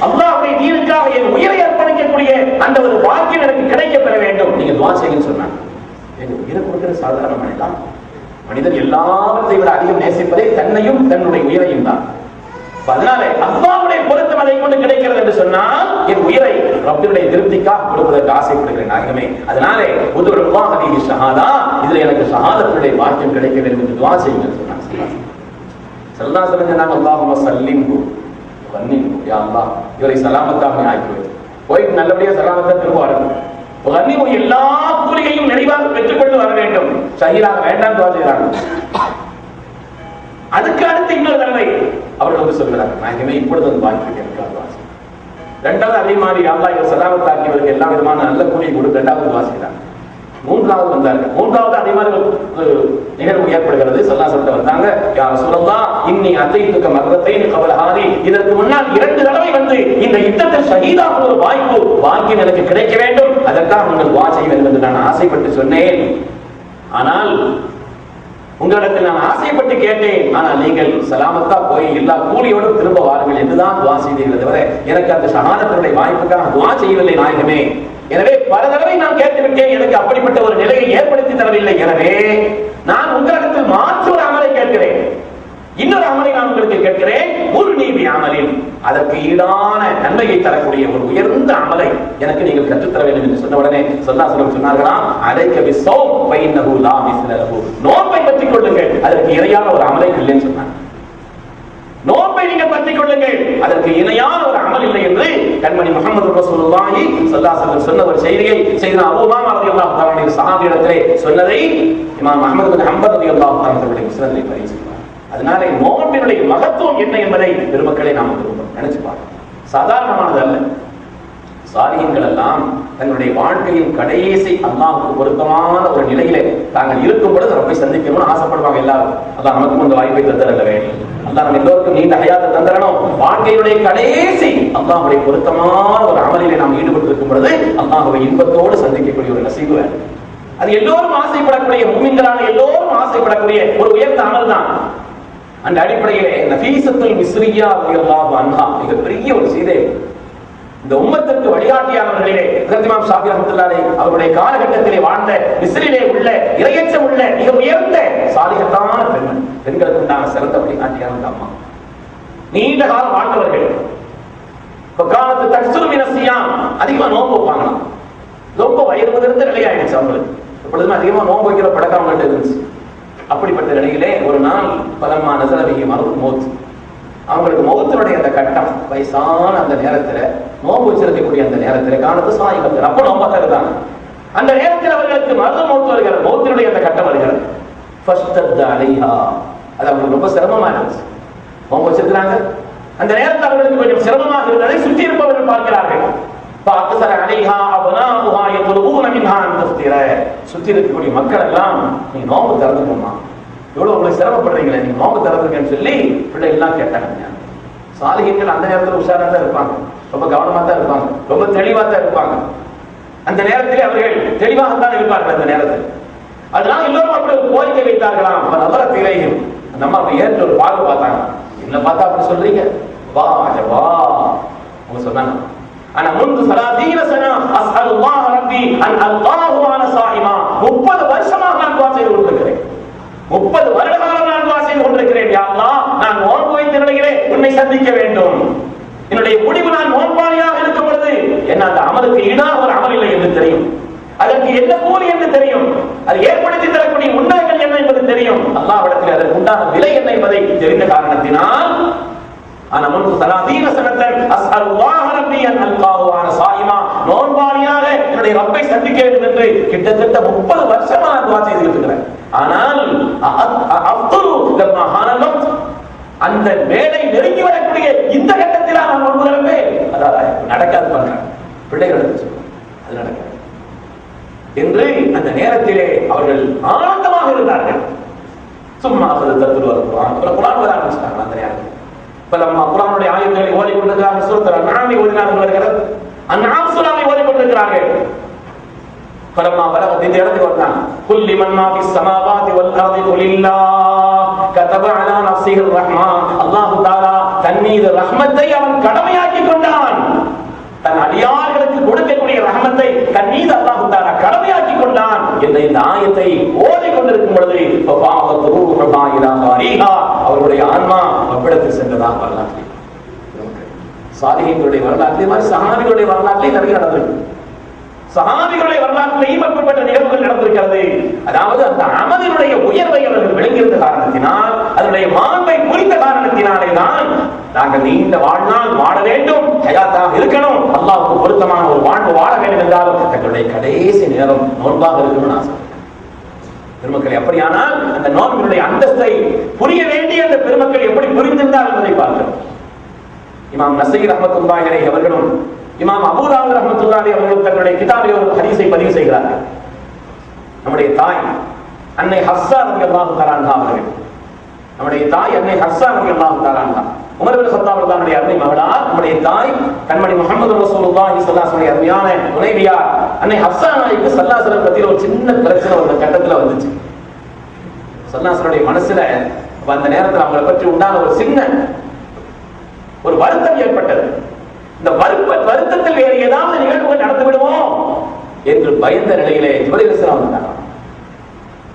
அல்லாஹ்வுடைய தீனுக்காக என் உயிரை அர்ப்பணிக்கக்கூடிய அந்த ஒரு வாக்கியம் எனக்கு கிடைக்க பெற வேண்டும். நீங்க துஆ செய்யுங்கன்னு சொன்னாங்க. எங்க உயிரை கொடுக்கிறது சாதாரணமான மனிதன் எல்லாவற்றை விட அதிகம் நேசிப்பதே தன்னையும் தன்னுடைய உயிரையும் தான். அதனால அல்லாஹ்வுடைய பொருத்தம் அதை கொண்டு கிடைக்கிறது என்று சொன்னால் என் உயிரை ரப்பினுடைய திருப்திக்காக கொடுப்பதற்கு ஆசைப்படுகிறேன் நாயகமே. அதனாலே உதுல்லாஹ் லீ பிஷ்ஷஹாதா, இதுல எனக்கு ஷஹாதத்துடைய வாக்கியம் கிடைக்க வேண்டும் என்று துஆ செய்யுங்கன்னு சொன்னாங்க. ஸல்லல்லாஹு அலைஹி வஸல்லம் சொன்னாங்க, அல்லாஹும்ம ஸல்லிம்ஹு வன்னிஹு, யா அல்லாஹ் இவரை சலாமத்தாக ஆக்கி வை, போய் நல்லபடியா சலாமத்தா திரும்ப வரணும். வன்னிஹு, எல்லா கூலியையும் நிறைவாக பெற்றுக்கொண்டு வர வேண்டும். ஷஹீதாக வேண்டாம் துஆ செய்றாங்க. அதுக்கு அடுத்து இன்னொரு தடவை அவர்கள் வந்து சொல்கிறாங்க, நாயகமே இப்பொழுது வந்து வாங்கிட்டு எனக்கு துஆ செய்யுங்க. ரெண்டாவது அதே மாதிரி அல்லாஹ் இவர் சலாமத்தாக்கியவருக்கு எல்லா விதமான நல்ல கூலியை கொடுத்து ரெண்டாவது துஆ செய்றாங்க. மூன்றாவது வந்தார்கள். மூன்றாவது அதே மாதிரி ஒரு நிகழ்வு ஏற்படுகிறது. ஸல்லல்லாஹு அலைஹி வஸல்லம் வந்தாங்க, யா ரசூலல்லாஹ் இன்னி அதைத்துக மர்ரத்தைன் கபல ஹாதி, இதற்கு முன்னால் 2 தடவை வந்து இந்த யுத்தத்தில் ஷஹீதாக ஒரு வாக்கியம் எனக்கு கிடைக்க வேண்டும், அதற்காக நீங்கள் துஆ செய்ய வேண்டும் என்று நான் ஆசைப்பட்டு சொன்னேன். ஆனால் உங்களிடத்தில் நான் ஆசைப்பட்டு கேட்டேன், ஆனால் நீங்கள் சலாமத்தா போய் எல்லா கூலியோடும் திரும்ப வாருங்கள் என்றுதான் துஆ செய்தீர்களே தவிர எனக்கு அந்த ஷஹாதத்துடைய வாய்ப்புக்காக துஆ செய்யவில்லை நாயகமே. எனவே பல தடவை நான் கேட்டுவிட்டேன், எனக்கு அப்படிப்பட்ட ஒரு நிலையை ஏற்படுத்தி தரவில்லை. எனவே நான் உங்களிடத்தில் மாற்று ஒரு அமலை கேட்கிறேன், இன்னொரு அமலை நான் உங்களுக்கு கேட்கிறேன். ஒரு நீதி அமலில் அதற்கு ஈடான நன்மையை தரக்கூடிய ஒரு உயர்ந்த அமலை எனக்கு நீங்கள் கற்றுத்தர வேண்டும் என்று சொன்ன உடனே ஸல்லல்லாஹு அலைஹி வஸல்லம் சொன்னார்களாம், அலைக பிஸ்ஸௌம் ஃபைன்னஹு லா மிஸ்ல லஹு, நோன்பை பற்றிக் கொள்ளுங்கள், அதற்கு இணையான ஒரு அமலை இல்லைன்னு சொன்னாங்க. நோன்பை நீங்கள் பற்றிக் கொள்ளுங்கள், அதற்கு இணையான ஒரு அமல் இல்லை என்று கண்மணி முஹம்மது ரசூலுல்லாஹி ஸல்லல்லாஹு அலைஹி வஸல்லம் சொன்ன ஒரு செய்தியை செய்தனா அபூ உமாமா ரலியல்லாஹு தஆலா அன்ஹு சஹாபியிடத்திலே சொன்னதை இமாம் அஹ்மத் பின் ஹம்பல் ரலியல்லாஹு தஆலா அவருடைய முஸ்னதிலே பதிவு செய்தார். அதனால நோன்பினுடைய மகத்துவம் என்ன என்பதை பெருமக்களை நாம் நினைச்சு பார்க்கணும். சாதாரணமானது அல்ல. சாலிஹீன்கள் எல்லாம் தங்களுடைய வாழ்க்கையின் கடைசி அல்லாஹ்வுக்கு பொருத்தமான ஒரு நிலையிலே தாங்கள் இருக்கும் பொழுது ரப்பை சந்திக்கணும்னு ஆசைப்படுவாங்க எல்லாரும். அல்லாஹ் நமக்கு அந்த வாய்ப்பை தந்தரல வேண்டும். அல்லாஹ் நம்ம எல்லோருக்கும் நீண்ட ஹயாத்தை தந்தரணும். வாழ்க்கையுடைய கடைசி அல்லாஹ்வுடைய பொருத்தமான ஒரு அமலிலே நாம் ஈடுபட்டு இருக்கும் பொழுது அல்லாஹ்வை இன்பத்தோடு சந்திக்கக்கூடிய ஒரு நசீபு வேண்டும். அது எல்லோரும் ஆசைப்படக்கூடிய, முஃமின்களான எல்லோரும் ஆசைப்படக்கூடிய ஒரு உயர்ந்த அமல் தான். அந்த அடிப்படையிலே நஃபீசத்துல் மிஸ்ரியா ரலியல்லாஹு அன்ஹா மிகப்பெரிய ஒரு சீதை. இந்த உம்மத்திற்கு வழிகாட்டியானவர்களிலே இமாம் ஷாஃபி ரஹ்மத்துல்லாஹி அலைஹி அவருடைய காலகட்டத்திலே வாழ்ந்த மிஸ்ரிலே உள்ள இறையச்சம் உள்ள மிக உயர்ந்த சாலிஹத்தான பெண்மணி, பெண்களுக்கு உண்டான சிறந்த வழிகாட்டியான அந்த அம்மா. நீண்ட காலம் வாழ்ந்தவர்கள். காலத்து தக்ஸுமின சியாம், அதிகமா நோன்பு வைப்பாங்களாம். ரொம்ப வயது முதிர்ந்த நிலையாயிடுச்சு அவங்களுக்கு. எப்பொழுதுமே அதிகமா நோன்பு வைக்கிற பழக்கம் அவங்கள்ட்ட இருந்துச்சு. அப்படிப்பட்ட நிலையிலே ஒரு நாள் பலமா நசரபிஹி மௌத், அவங்களுக்கு மௌத்தினுடைய அந்த கட்டம், வயசான அந்த நேரத்துல நோன்பு வச்சிருக்கக்கூடிய அந்த நேரத்துல காலத்து சாயிகள் அப்போ நோம்பா தருதாங்க. அந்த நேரத்தில் அவர்களுக்கு மரண மௌத் வருகிறது, மௌத்தினுடைய அந்த கட்டம் வருகிறது. ஃபஸ்தத் அலைஹா, அது அவங்களுக்கு ரொம்ப சிரமமா இருந்துச்சு. நோன்பு வச்சிருக்கிறாங்க, அந்த நேரத்தில் அவர்களுக்கு கொஞ்சம் சிரமமாக இருந்ததை சுற்றி இருப்பவர்கள் பார்க்கிறார்கள். சுற்றி இருக்கக்கூடிய மக்கள் எல்லாம் நீங்க நோம்பு திறந்துக்கோமா, எவ்வளவு உங்களுக்கு சிரமப்படுறீங்களே, நீங்க நோம்பு திறந்துக்கன்னு சொல்லி பிள்ளை எல்லாம் கேட்டாங்க. சாலிஹீன்கள் அந்த நேரத்தில் உஷாரா தான் இருப்பாங்க, ரொம்ப கவனமா தான் இருப்பாங்க, ரொம்ப தெளிவா தான் இருப்பாங்க. அந்த நேரத்தில் அவர்கள் தெளிவாகத்தான் இருப்பார்கள். அந்த நேரத்தில் அதனால எல்லோரும் அப்படி ஒரு கோரிக்கை வைத்தார்களாம். நபர திரையும் அந்த அம்மா அப்படி ஏற்ற ஒரு பார்வை பார்த்தாங்க. என்ன பார்த்தா அப்படி சொல்றீங்க, வா வா அவங்க சொன்னாங்க. ஆனா முன்பு சலாதீன சனா அஸ்அலுல்லாஹ் ரப்பி அன் அல்லாஹு அன ஸாயிமா, 30 வருஷமாக நான் துஆ செய்து கொண்டிருக்கிறேன், 30 வருட காலம் நான் துஆ செய்து கொண்டிருக்கிறேன். யா அல்லாஹ், நான் நோன்பு வைத்து நிலையிலே உன்னை சந்திக்க வேண்டும். என்னுடைய முடிவு நான் நோன்பாளியாக இருக்கும் பொழுது என்ன அந்த அமலுக்கு ஈடாக ஒரு அமல் இல்லை என்று தெரியும், அதற்கு என்ன கூலி என்று தெரியும், அது ஏற்படுத்தி தரக்கூடிய உண்மைகள் என்ன என்பது தெரியும், அல்லாஹ்விடத்தில் அதற்கு உண்டான விலை என்ன என்பதை தெரிந்த காரணத்தினால் நோன்பாளியாக என்னுடைய ரப்பை சந்திக்க வேண்டும் என்று கிட்டத்தட்ட 30 வருஷமா நான் துஆ செய்துட்டு இருக்கிறேன். ஆனால் அந்த வேலை நெருங்கி வரக்கூடிய இந்த கட்டத்தில் நான் நோன்பு திறப்பேன், அதாவது நடக்காது பண்றேன், பிள்ளைகளுக்கு அது நடக்காது என்று அந்த நேரத்திலே அவர்கள் ஆனந்தமாக இருந்தார்கள். சும்மா குர்ஆன் வர ஆரம்பிச்சிட்டாங்க. அந்த நேரத்தில் பலம்மா குர்ஆனுடைய ஆயத்துகளை ஓதிக்கொண்டிருக்கிறார்கள். சூரத்துல் அன்ஆமை ஓதினார்கள் வருகிறது, அன்ஆம் சூராவை ஓதிக்கொண்டிருக்கிறார்கள். பலம்மா பலகத் இந்த இடத்துக்கு வந்தாங்க. குல் லிமன் மா ஃபிஸ் ஸமாவாதி வல் அர்தி குலில்லாஹ் கதப அலா நஃப்ஸிஹிர் ரஹ்மா, அல்லாஹ் தஆலா தன் மீது ரஹ்மத்தை அவன் கடமையாக்கி கொண்டான். தன் அடியார்களுக்கு கொடுக்கக்கூடிய ரஹ்மத்தை தன் மீது அல்லாஹ் தஆலா கடமையாக்கி கொண்டான் என்ற இந்த ஆயத்தை ஓதிக் கொண்டிருக்கும் பொழுது அவருடைய ஆன்மா அவ்விடத்தில் சென்றதாக வரலாற்று. சாலிஹீன்களுடைய வரலாற்று மாதிரி சஹாபிகளுடைய வரலாற்றிலே நிறைய நடந்திருக்கு. சஹாபிகளுடைய வரலாற்றிலேயும் அப்படிப்பட்ட நிகழ்வுகள் நடந்திருக்கிறது. அதாவது அந்த அமலினுடைய உயர்வை அவர்கள் விளங்கியிருந்த காரணத்தினால், அதனுடைய மாண்பை புரிந்த காரணத்தினாலே தான் நாங்கள் நீண்ட வாழ்நாள் வாழ வேண்டும், ஹயாத்தாக இருக்கணும், அல்லாஹ்வுக்கு பொருத்தமான ஒரு வாழ்வு வாழ வேண்டும் என்றாலும் தங்களுடைய கடைசி நேரம் நோன்பாக இருக்கணும்னு ஆசை. பெருமக்கள் எப்படியானால் அந்த நோன்பினுடைய அந்தஸ்தை புரிய வேண்டிய அந்த பெருமக்கள் எப்படி புரிந்திருந்தார் என்பதை பார்க்கிறோம். இமாம் நஸீ ரஹ்மத்துல்லாஹி அலைஹி அவர்களும் இமாம் அபூ தாவூத் ரஹ்மத்துல்லாஹி அலைஹி அவர்களும் தங்களுடைய கிதாபில் ஒரு ஹதீஸை பதிவு செய்கிறார்கள். நம்முடைய தாய் அன்னை ஹஃப்ஸா ரலியல்லாஹு தஆலா அன்ஹா அவர்கள், நம்முடைய தாய் அன்னை ஹஃப்ஸா ரலியல்லாஹு தஆலா அன்ஹா உமர் இப்னு கத்தாப் ரலியல்லாஹு அன்ஹு மகளார், நம்முடைய தாய் கண்மணி முஹம்மது ரசூலுல்லாஹி ஸல்லல்லாஹு அலைஹி வஸல்லம் அருமையான துணைவியா அன்னை ஹஃப்ஸா நாயகிக்கு ஸல்லல்லாஹு அலைஹி வஸல்லம் பத்தி ஒரு சின்ன பிரச்சனை ஒரு கட்டத்துல வந்துச்சு. ஸல்லல்லாஹு அலைஹி வஸல்லம் மனசுல அந்த நேரத்துல அவங்களை பற்றி உண்டான ஒரு சின்ன ஒரு வருத்தம் ஏற்பட்டது. இந்த வருத்தத்தில் வேறு ஏதாவது நிகழ்வுகள் நடந்து விடுவோம் என்று பயந்த நிலையிலே ஜிப்ரீல் அலைஹிஸ்ஸலாம் வந்தாங்க.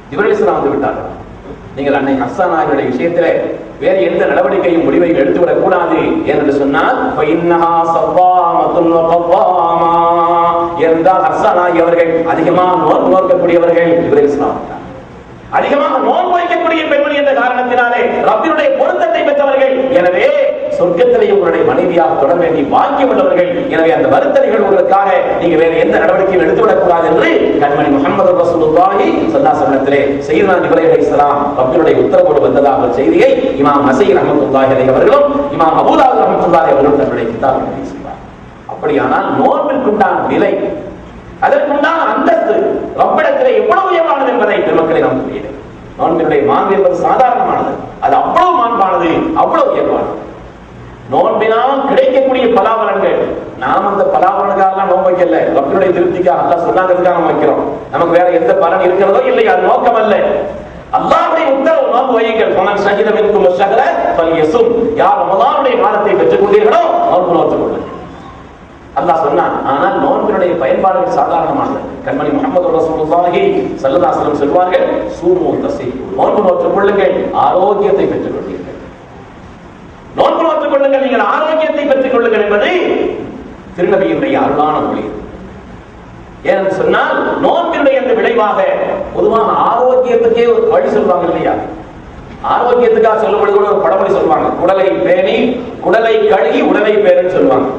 ஜிப்ரீல் அலைஹிஸ்ஸலாம் வந்து விட்டார்கள். நீங்கள் அன்னை ஹஃப்ஸா நாயகியுடைய விஷயத்திலே வேறு எந்த நடவடிக்கையும் முடிவையும் எடுத்துவிடக் கூடாது என்று சொன்னால் என்றால் ஹஃப்ஸா நாயகி அவர்கள் அதிகமாக நோன்பு நோக்கக்கூடியவர்கள். ஜிப்ரீல் அலைஹிஸ்ஸலாம் வந்தாங்க. அதிகமாக நோன்பு வைக்கக்கூடிய பெண்மணி என்ற காரணத்தினாலே ரப்பினுடைய பொருத்தத்தை பெற்றவர்கள். எனவே சொர்க்கத்திலே உங்களுடைய மனைவியாக தொடர வேண்டிய பாக்கியம் உள்ளவர்கள். எனவே அந்த வருத்த நிகழ்வுகளுக்காக நீங்க வேற எந்த நடவடிக்கையும் எடுத்துவிடக் கூடாது என்று கண்மணி முஹம்மது ரசூலுல்லாஹி ஸல்லல்லாஹு அலைஹி வஸல்லம் சையதுனா ஜிப்ரீல் அலைஹிஸ்ஸலாம் ரப்பினுடைய உத்தரவோடு வந்ததாக செய்தியை இமாம் நஸீ ரஹ்மத்துல்லாஹி அலைஹி அவர்களும் இமாம் அபூ தாவூத் ரஹ்மத்துல்லாஹி அவர்களும் தன்னுடைய கிதாபில் பேசுகிறார். அப்படியானால் நோன்பிற்குண்டான நிலை, அதற்குண்டான அந்தஸ்து ரப்பிடத்திலே எவ்வளவு உயர்வானது என்பதை பெருமக்களை நாம் புரியுது. நோன்பினுடைய மாண்பு என்பது சாதாரணமானது, அது அவ்வளவு மாண்பானது, அவ்வளவு உயர்வானது. நோன்பினால் கிடைக்கக்கூடிய பலாபலன்கள், நாம் அந்த பலாபலனுக்காக நோன்பு வைக்கல, ரப்பினுடைய திருப்திக்காக அல்லாஹ் சொன்னாங்கிறதுக்காக நம்ம வைக்கிறோம். நமக்கு வேற எந்த பலன் இருக்கிறதோ இல்லை, அது நோக்கம் அல்ல. அல்லாஹ்வுடைய இந்த நோன்பு வையுங்கள். ஃபமன் ஷஹித மின்கும் ஷஹ்ர ஃபல்யஸும். யார் ரமலானுடைய மாதத்தை பெற்றுக் கொண்டீர்களோ நோன்பு நோற்றுக் கொள்ளுங்கள். அல்லாஹ் சொன்னான். ஆனால் நோன்பினுடைய பயன்பாடுகள் சாதாரணமானது. கண்மணி முஹம்மது ரசூலுல்லாஹி ஸல்லல்லாஹு அலைஹி வஸல்லம் சொல்வார்கள், சூமு தஸீஹு, நோன்பு நோற்றுக் கொள்ளுங்கள், ஆரோக்கியத்தை பெற்றுக் கொள்வீர்கள். நோன்பு நோற்றுக் கொள்ளுங்கள், நீங்கள் ஆரோக்கியத்தை பெற்றுக் கொள்ளுங்கள் என்பது திருநபியினுடைய அருளான மொழி. ஏன்னு சொன்னால் நோன்பினுடைய அந்த விளைவாக பொதுவாக ஆரோக்கியத்துக்கே ஒரு வழி சொல்வாங்க இல்லையா? ஆரோக்கியத்துக்காக சொல்லப்படுகிற ஒரு பழமொழி சொல்வாங்க, குடலை பேணி குடலை கழுகி உடலை பேருன்னு சொல்லுவாங்க.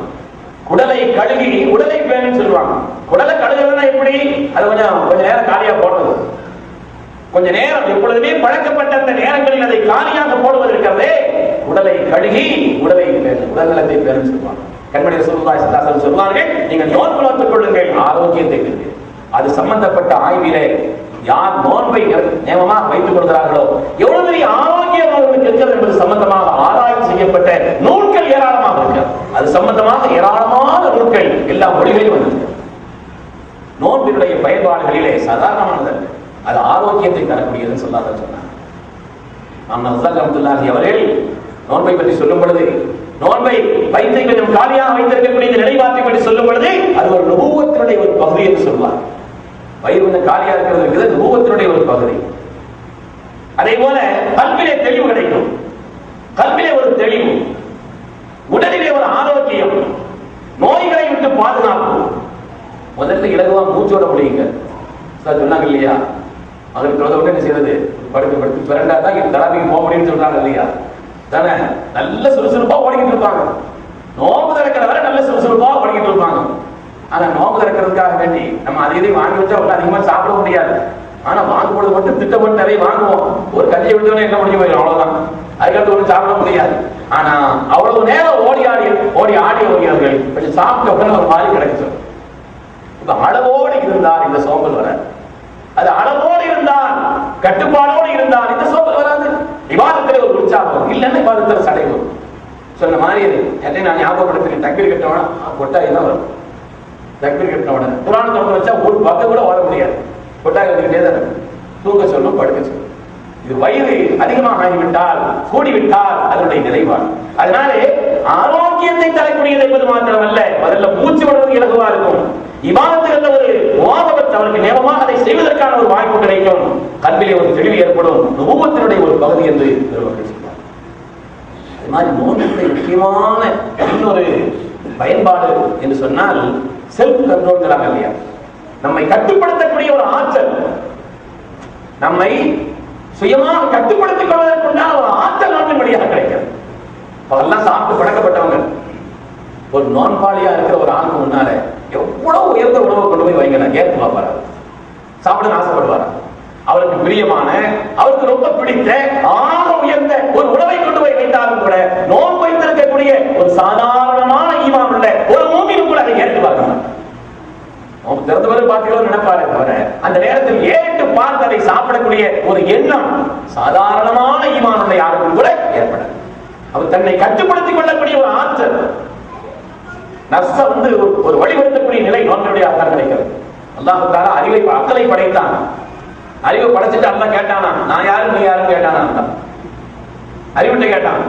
குடலை கழுகி உடலை பேணுன்னு சொல்லுவாங்க. குடலை கழுகுறதுனா எப்படி? அது கொஞ்சம் நேரம் காலியா போடுறது. கொஞ்ச நேரம் எப்பொழுதுமே பழக்கப்பட்ட அந்த நேரங்களில் அதை காலியாக போடுவது இருக்கிறதே உடலை கழுகி உடலை உடல்நலத்தை பேருன்னு சொல்லுவாங்க. கண்மணி ரசூலுல்லாஹி ஸல்லல்லாஹு அலைஹி வஸல்லம் சொல்வார்கள், நீங்கள் நோன்பு நோற்றுக் கொள்ளுங்கள், ஆரோக்கியத்தை பெறுவீர்கள். அது சம்பந்தப்பட்ட ஆய்விலே யார் நோன்பை நியமமாக வைத்துக் கொள்கிறார்களோ எவ்வளவு பெரிய ஆரோக்கியம் அவர்களுக்கு இருக்கிறது என்பது சம்பந்தமாக ஆராய்ச்சி செய்யப்பட்ட நூல்கள் ஏராளமாக இருக்கிறது. அது சம்பந்தமாக ஏராளமான நூல்கள் எல்லா மொழிகளிலும் வந்திருக்கிறது. நோன்பினுடைய பயன்பாடுகளிலே சாதாரணமானது, அது ஆரோக்கியத்தை தரக்கூடியதுன்னு சொன்னார். அவர்கள் நோன்பை பற்றி சொல்லும் பொழுது, நோன்பை வயிற்றை கொஞ்சம் காலியாக வைத்திருக்கக்கூடிய நிலைப்பாட்டை பற்றி சொல்லும் பொழுது அது ஒரு நுபுவத்தினுடைய ஒரு பகுதி என்று சொல்வார். வயிறு கொஞ்சம் காலியா இருக்கிறது நுபுவத்தினுடைய ஒரு பகுதி. அதே போல கல்விலே தெளிவு கிடைக்கும், கல்விலே ஒரு தெளிவு, உடலிலே ஒரு ஆரோக்கியம், நோய்களை விட்டு பாதுகாப்பு. முதல்ல இலகுவா மூச்சோட முடியுங்க. சொன்னாங்க இல்லையா, அவருக்கு தொழுத என்ன செய்யறது, படுத்து படுத்து பிறண்டா தான் இந்த தராபிக்கு போக முடியும்னு சொல்றாங்க இல்லையா? தானே நல்ல சுறுசுறுப்பா ஓடிக்கிட்டு இருப்பாங்க. நோம்பு திறக்கிற வரை நல்ல சுறுசுறுப்பா ஓடிக்கிட்டு இருப்பாங்க. ஆனா நோம்பு திறக்கிறதுக்காக வேண்டி நம்ம அதையும் வாங்கி வச்சா ஒன்றும் அதிகமா சாப்பிட முடியாது. ஆனா வாங்கும் பொழுது மட்டும் திட்டப்பட்டு நிறைய வாங்குவோம். ஒரு கஞ்சியை விட்டோன்னு என்ன முடிஞ்சு போயிடும், அவ்வளவுதான். அதுக்கடுத்து ஒன்றும் சாப்பிட முடியாது. ஆனா அவ்வளவு நேரம் ஓடி ஓடியவர்கள் கொஞ்சம் சாப்பிட்ட உடனே ஒரு மாதிரி கிடைச்சு. இப்ப அளவோடு இருந்தால் இந்த சோம்பல் வர, அது அளவோடு இருந்தால் கட்டுப்பாடோடு இருந்தால் இந்த சோம்பல் வராது. விவாதத்தில் ஒரு உற்சாகம் இல்லைன்னு விவாதத்தில் சடைவு சொன்ன மாதிரி நான் ஞாபகப்படுத்துறேன். தக்பீர் கட்டவன கொட்டாய் தான் வரும். தக்பீர் கட்டினவுடனே குர்ஆன் திறந்து வச்சா ஒரு பக்கம் கூட ஓட முடியாது. கொட்டாய் வந்துகிட்டே தான் இருக்கும். தூங்க சொல்லும், படுக்க சொல்லும். இது வயது அதிகமாக ஆகிவிட்டால், கூடிவிட்டால் அதனுடைய நிறைவான். அதனாலே ஆரோக்கியத்தை தரக்கூடியது என்பது மாத்திரமல்ல, முதல்ல மூச்சு விடுறது இலகுவா இருக்கும். இபாதத்துக்கு ஒரு முவாதபத் அவருக்கு நேரமாக அதை செய்வதற்கான ஒரு வாய்ப்பு கிடைக்கும். கல்விலே ஒரு தெளிவு ஏற்படும். நுபுவத்தினுடைய ஒரு பகுதி என்று சொல்வார். அது மாதிரி நோன்புடைய முக்கியமான இன்னொரு பயன்பாடு என்று சொன்னால் செல்ஃப் கண்ட்ரோல்ங்கிறாங்க இல்லையா? நம்மை கட்டுப்படுத்தக்கூடிய ஒரு ஆற்றல், நம்மை சுயமாக கட்டுப்படுத்திக் கொள்வதற்குண்டான ஒரு ஆற்றல் நோன்பின் வழியாக கிடைக்கிறது. அவெல்லாம் சாப்பிட்டு பழக்கப்பட்டவங்க. ஒரு நோன்பாளியா இருக்கிற ஒரு ஆணுக்கு முன்னால எவ்வளவு உயர்ந்த உணவை கொண்டு போய் வைங்க, நான் கேட்டு பார்ப்பாரு. சாப்பிட ஆசைப்படுவாரா? அவருக்கு பிரியமான, அவருக்கு ரொம்ப பிடித்த ஆக உயர்ந்த ஒரு உணவை கொண்டு போய் வைத்தாலும் கூட நோன்பு வைத்திருக்கக்கூடிய ஒரு சாதாரணமான ஈமான் உள்ள ஒரு மூமினும் கூட அதை ஏற்று பார்க்கணும். திறந்தவரை பார்த்தீங்களோ நினைப்பாரு தவிர அந்த நேரத்தில் ஏறிட்டு பார்த்து அதை சாப்பிடக்கூடிய ஒரு எண்ணம் சாதாரணமான ஈமான் யாருக்கும் கூட ஏற்படாது. அவர் தன்னை கட்டுப்படுத்திக் கொள்ளக்கூடிய ஒரு ஆற்றல், நர்ஸ ஒரு வழிபடுத்தக்கூடிய நிலை நோன்புடைய அர்த்தம் கிடைக்கிறது. அல்லாஹ் தஆலா அறிவை அக்கலை படைத்தான். அறிவை படைச்சிட்டு அல்லாஹ் கேட்டானா, நான் யாரு நீ யாருன்னு கேட்டானா? அறிவுட்ட கேட்டான்.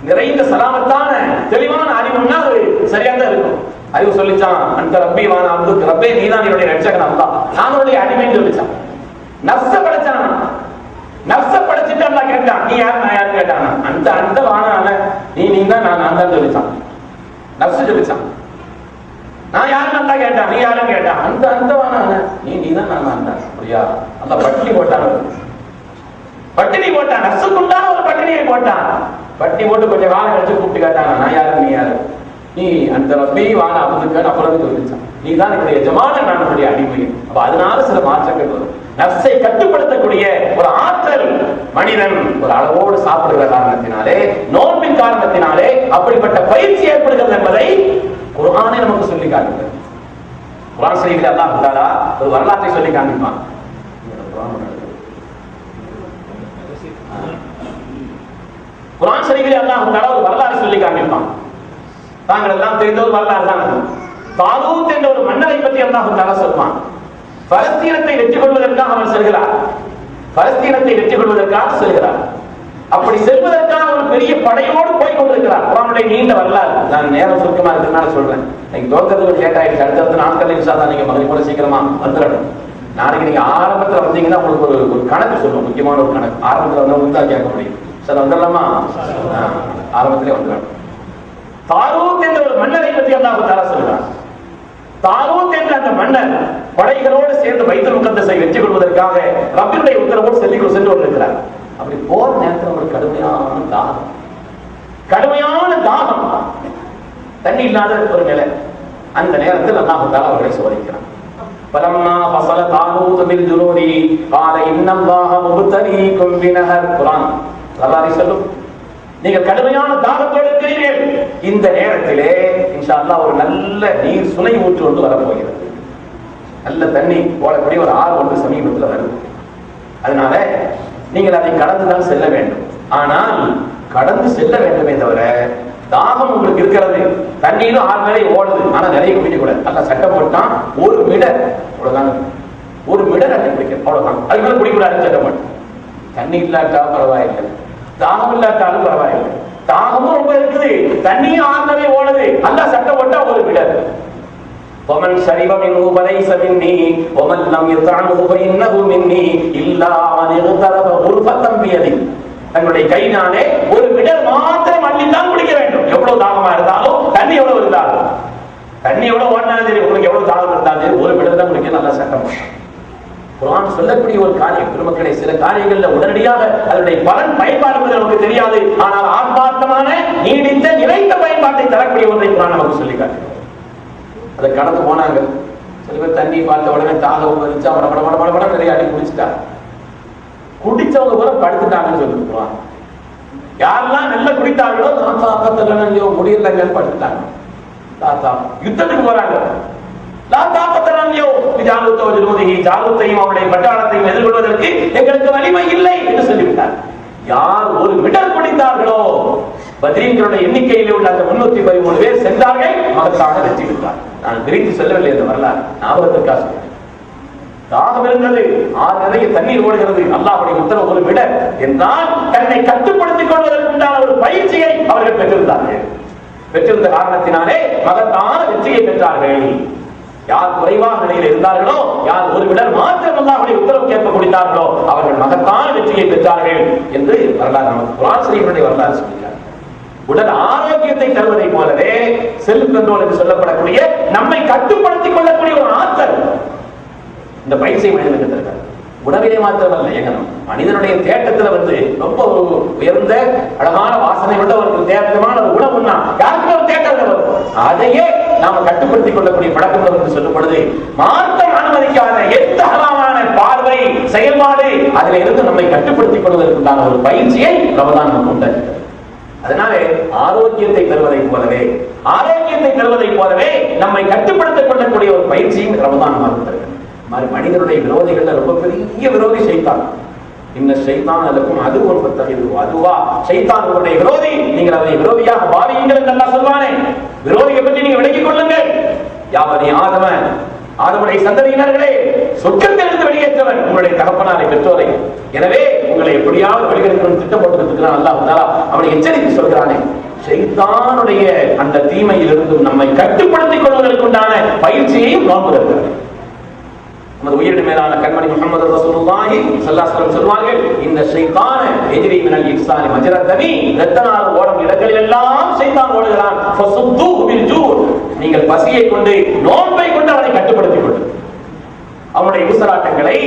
நிறைந்த சலாமத்தான தெளிவான அறிவுன்னா அது சரியா தான் இருக்கும். அறிவு சொல்லிச்சான், அந்த ரப்பி வான அப்துக்கு, ரப்பே நீதான் என்னுடைய ரட்சகன் அல்லாஹ், நான் உன்னுடைய அடிமைன்னு சொல்லிச்சான். நர்ஸ படைச்சான். நர்ஸ படைச்சிட்டு அல்லாஹ் கேட்டான், நீ யாரு நான் யாருன்னு கேட்டானா? அந்த வான நீ தான் நான் தான் சொல்லிச்சான். நர்ஸ் சொல்லிச்சான். நான் யாருன்னு அல்லாஹ் கேட்டான், நீ யாருன்னு கேட்டான். அந்த வான நீ தான் நான் தான். அப்படியா? அல்லாஹ் பட்டினி போட்டான். பட்டினி போட்டான். நர்ஸுக்குண்டான ஒரு பட்டினியை போட்டான். பட்டினி போட்டு கொஞ்சம் காலம் கழிச்சு கூப்பிட்டு கேட்டானா, நான் யாரு நீ யாரு? நீ அந்த ரப்பி வான அப்துக்கு, அப்புறம் சொல்லிச்சான், நீ தான் என்னுடைய எஜமான, நான் என்னுடைய அடிமை. அப்ப அதனால சில மாற்றங்கள் வரும். நர்ஸை கட்டுப்படுத்தக்கூடிய ஒரு ஆற்றல் மனிதன் ஒரு அளவோடு சாப்பிடுகிற காரணத்தினாலே, நோன்பின் காரணத்தினாலே அப்படிப்பட்ட பயிற்சி ஏற்படுகிறது என்பதை குர்ஆனே நமக்கு சொல்லி காட்டுகிறது. குர்ஆன் ஷரீஃபில் அல்லாஹ் தஆலா ஒரு வரலாற்றை சொல்லி காண்பிப்பான். குர்ஆன் ஷரீஃபில் அல்லாஹ் தஆலா ஒரு வரலாறு சொல்லி காண்பிப்பான். தாங்கள் எல்லாம் தெரிந்த ஒரு வரலாறு தான். தாலூத் என்ற ஒரு மன்னரை பற்றி அல்லாஹ் தஆலா சொல்வான். பலஸ்தீனத்தை வெற்றி கொள்வதற்காக அவன் செல்கிறார். பலஸ்தீனத்தை வெற்றி கொள்வதற்காக செல்கிறார். அப்படி செல்வதற்காக ஒரு பெரிய படையோடு போய் கொண்டிருக்கிறார். குர்ஆனுடைய நீண்ட வரலாறு. நான் நேரம் சுருக்கமா இருக்கிறதுனால சொல்றேன். நீங்க தோற்கிறது ஒரு லேட் ஆயிடுச்சு. அடுத்த நாட்கள் இன்ஷால்லா நீங்க மகனை போல சீக்கிரமா வந்துடணும். நாளைக்கு நீங்க ஆரம்பத்தில் வந்தீங்கன்னா உங்களுக்கு ஒரு கணக்கு சொல்லுவோம், முக்கியமான ஒரு கணக்கு. ஆரம்பத்தில் வந்தவங்களுக்கு தான் கேட்க முடியும். சார் வந்துடலாமா? ஆரம்பத்திலே வந்துடணும். தாரூத் என்ற ஒரு மன்னரை பற்றி அல்லாஹ் தஆலா சொல்றார். தாரூத் என்ற அந்த மன்னர் படைகளோடு சேர்ந்து பைத்துல் முகத்தஸை வெற்றி கொள்வதற்காக ரப்பினுடைய உத்தரவோடு சென்று கொண்டிருக்கிறார். அப்படி போற நேரத்தில் ஒரு கடுமையான தாகம், தண்ணி இல்லாத ஒரு நிலை. அந்த நேரத்தில் அல்லாஹ் தஆலா அவர்களை சோதிக்கிறார். فلما فصل طالوت بالجنود قال ان الله مبتليكم بنهر. குர்ஆன் வரலாறு சொல்லும். நீங்கள் கடுமையான தாகத்தோடு இருக்கிறீர்கள். இந்த நேரத்திலே இன்ஷா அல்லாஹ் ஒரு நல்ல நீர் சுனை ஊற்று ஒன்று வரப்போகிறது. நல்ல தண்ணி போடக்கூடிய ஒரு ஆறு ஒன்று சமீபத்தில் வருது. அதனால நீங்கள் அதை கடந்துதான் செல்ல வேண்டும். ஆனால் கடந்து செல்ல வேண்டுமே தவிர, தாகம் உங்களுக்கு இருக்கிறது, தண்ணீரும் ஆறு நிலை ஓடுது, ஆனா நிறைய குடிக்க கூடாது. அல்ல சட்டம் போட்டான், ஒரு மிடர், அவ்வளவுதான், ஒரு மிடர் அள்ளி குடிக்க, அவ்வளவுதான். அதுக்கு மேல குடிக்கூடாதுன்னு சட்டம் போட்டான். தண்ணி இல்லாட்டாலும் பரவாயில்லை, தாகம் இல்லாட்டாலும் பரவாயில்லை. தாகமும் ரொம்ப இருக்குது, தண்ணியும் ஆறு நிலை ஓடுது, அல்ல சட்டம் போட்டா ஒரு மிடர். ومن شرب منه فليس مني ومن لم يطعمه فإنه مني إلا من اغترف غرفة بيده. தன்னுடைய கையினாலே ஒரு மிடர் மாத்திரம் அள்ளித்தான் குடிக்க வேண்டும். எவ்வளவு தாகமா இருந்தாலும், தண்ணி எவ்வளவு இருந்தாலும், தண்ணி எவ்வளவு ஓடினாலும் சரி, உங்களுக்கு எவ்வளவு தாகம் இருந்தாலும் சரி, ஒரு மிடர் தான் குடிக்க நல்லா சட்டம். குர்ஆன் சொல்லக்கூடிய ஒரு காரியம் பெருமக்களை, சில காரியங்கள்ல உடனடியாக அதனுடைய பலன் பயன்பாடு நமக்கு தெரியாது. ஆனால் ஆத்மார்த்தமான நீடித்த நிலைத்த பயன்பாட்டை தரக்கூடிய ஒன்றை குர்ஆன் நமக்கு சொல்லி காட்டுகிறது. அதை கடந்து போனாங்க. சில பேர் தண்ணி பார்த்த உடனே தாகம் வந்துச்சு, அவனை நிறைய அடி குடிச்சுட்டாங்க. குடிச்சவங்க கூட படுத்துட்டாங்கன்னு சொல்லிருக்கோம். யாரெல்லாம் நல்லா குடித்தார்களோ தாத்தாப்பத்தலையோ முடியலங்கன்னு படுத்துட்டாங்க. தாத்தா யுத்தத்துக்கு போறாங்க. தாத்தாப்பத்தலையோ ஜாலூத்தையும் அவருடைய பட்டாளத்தையும் எதிர்கொள்வதற்கு எங்களுக்கு வலிமை இல்லை என்று சொல்லிவிட்டார். யார் ஒரு மிடர் குடித்தார்களோ, பத்ரீன்களுடைய எண்ணிக்கையில் உள்ள அந்த 313 பேர் சென்றார்கள், மகத்தாக வெற்றி பெற்றார். நான் விரித்து சொல்லவில்லை இந்த வரலாறு, ஞாபகத்திற்காக சொல்றேன். தாகம் இருந்தது, ஆறு நிறைய தண்ணீர் ஓடுகிறது, அல்லாஹ்வுடைய உத்தரவு ஒரு மிடர் என்றால் தன்னை கட்டுப்படுத்திக் கொள்வதற்குண்டான ஒரு பயிற்சியை அவர்கள் பெற்றிருந்தார்கள். பெற்றிருந்த காரணத்தினாலே மகத்தான வெற்றியை பெற்றார்கள். யார் குறைவான நிலையில் இருந்தார்களோ, யார் ஒரு விடர் மாத்திரம் அல்லாஹ்வுடைய உத்தரவு கேட்க குடித்தார்களோ, அவர்கள் மகத்தான வெற்றியை பெற்றார்கள் என்று வரலாறு நமக்கு குர்ஆன் ஷரீஃபினுடைய வரலாறு சொல்கிறார். உடல் ஆரோக்கியத்தை தருவதை போலவே செல்ஃப் கண்ட்ரோல் என்று சொல்லப்படக்கூடிய நம்மை கட்டுப்படுத்திக் கொள்ளக்கூடிய ஒரு ஆற்றல் இந்த பயிற்சியை மனிதனுக்கு தருகிறார். உணவிலே மாத்திரமல்ல, எங்க மனிதனுடைய தேட்டத்துல ரொம்ப உயர்ந்த அழகான வாசனை உள்ள ஒரு தேட்டமான ஒரு உணவுன்னா யாருக்குமே ஒரு தேட்டத்தில் வரும். அதையே நாம கட்டுப்படுத்திக் கொள்ளக்கூடிய பழக்கம் என்று சொல்லப்படுது. மார்க்கம் அனுமதிக்காத எந்த ஹராமான பார்வை செயல்பாடு அதில் இருந்து நம்மை கட்டுப்படுத்திக் கொள்வதற்குண்டான ஒரு பயிற்சியை ரமதான் நமக்கு உண்டாக்குகிறது. அதனாலே ஆரோக்கியத்தை தருவதை போலவே நம்மை கட்டுப்படுத்திக் கொள்ளக்கூடிய ஒரு பயிற்சியும் ரமதான் நமக்கு தருகிறது. மனிதனுடைய விரோதிகள் ரொம்ப பெரிய விரோதி ஷைத்தான். இன்ன ஷைத்தான் லக்கும் அதுவன் ஃபத்தஹிது அதுவா. ஷைத்தான் உங்களுடைய விரோதி, நீங்கள் அவரை விரோதியாக பாவியுங்கள் என்று அல்லாஹ் சொல்வானே. விரோதியை பற்றி நீங்க விலகிக் கொள்ளுங்கள். யாவனி ஆதமுடைய சந்ததியினர்களே, சொர்க்கத்திலிருந்து வெளியேற்றவன் உங்களுடைய தகப்பனாரை பெற்றோரை. எனவே உங்களை எப்படியாவது வெளியேற்றணும் திட்டம் போட்டுக்கிறான் அல்லாஹ் தஆலா. அவனை எச்சரித்து சொல்கிறானே, ஷைத்தானுடைய அந்த தீமையிலிருந்து நம்மை கட்டுப்படுத்திக் கொள்வதற்குண்டான பயிற்சியையும் நோன்பு தருகிறது. நமது உயிரின் மேலான கண்மணி முஹம்மது ரசூலுல்லாஹி ஸல்லல்லாஹு அலைஹி வஸல்லம் சொல்வார்கள், இந்த ஷைத்தான எஜ்ரி மினல் இஹ்சானி மஜ்ரா தமி, இரத்தநாள ஓடும் இடங்களில் எல்லாம் ஷைத்தான் ஓடுகிறான். ஃபசுத்து பில் ஜூ, நீங்கள் பசியை கொண்டு நோன்பை கொண்டு அவனை கட்டுப்படுத்திக் கொள்ளுங்கள். அவனுடைய ஊசலாட்டங்களை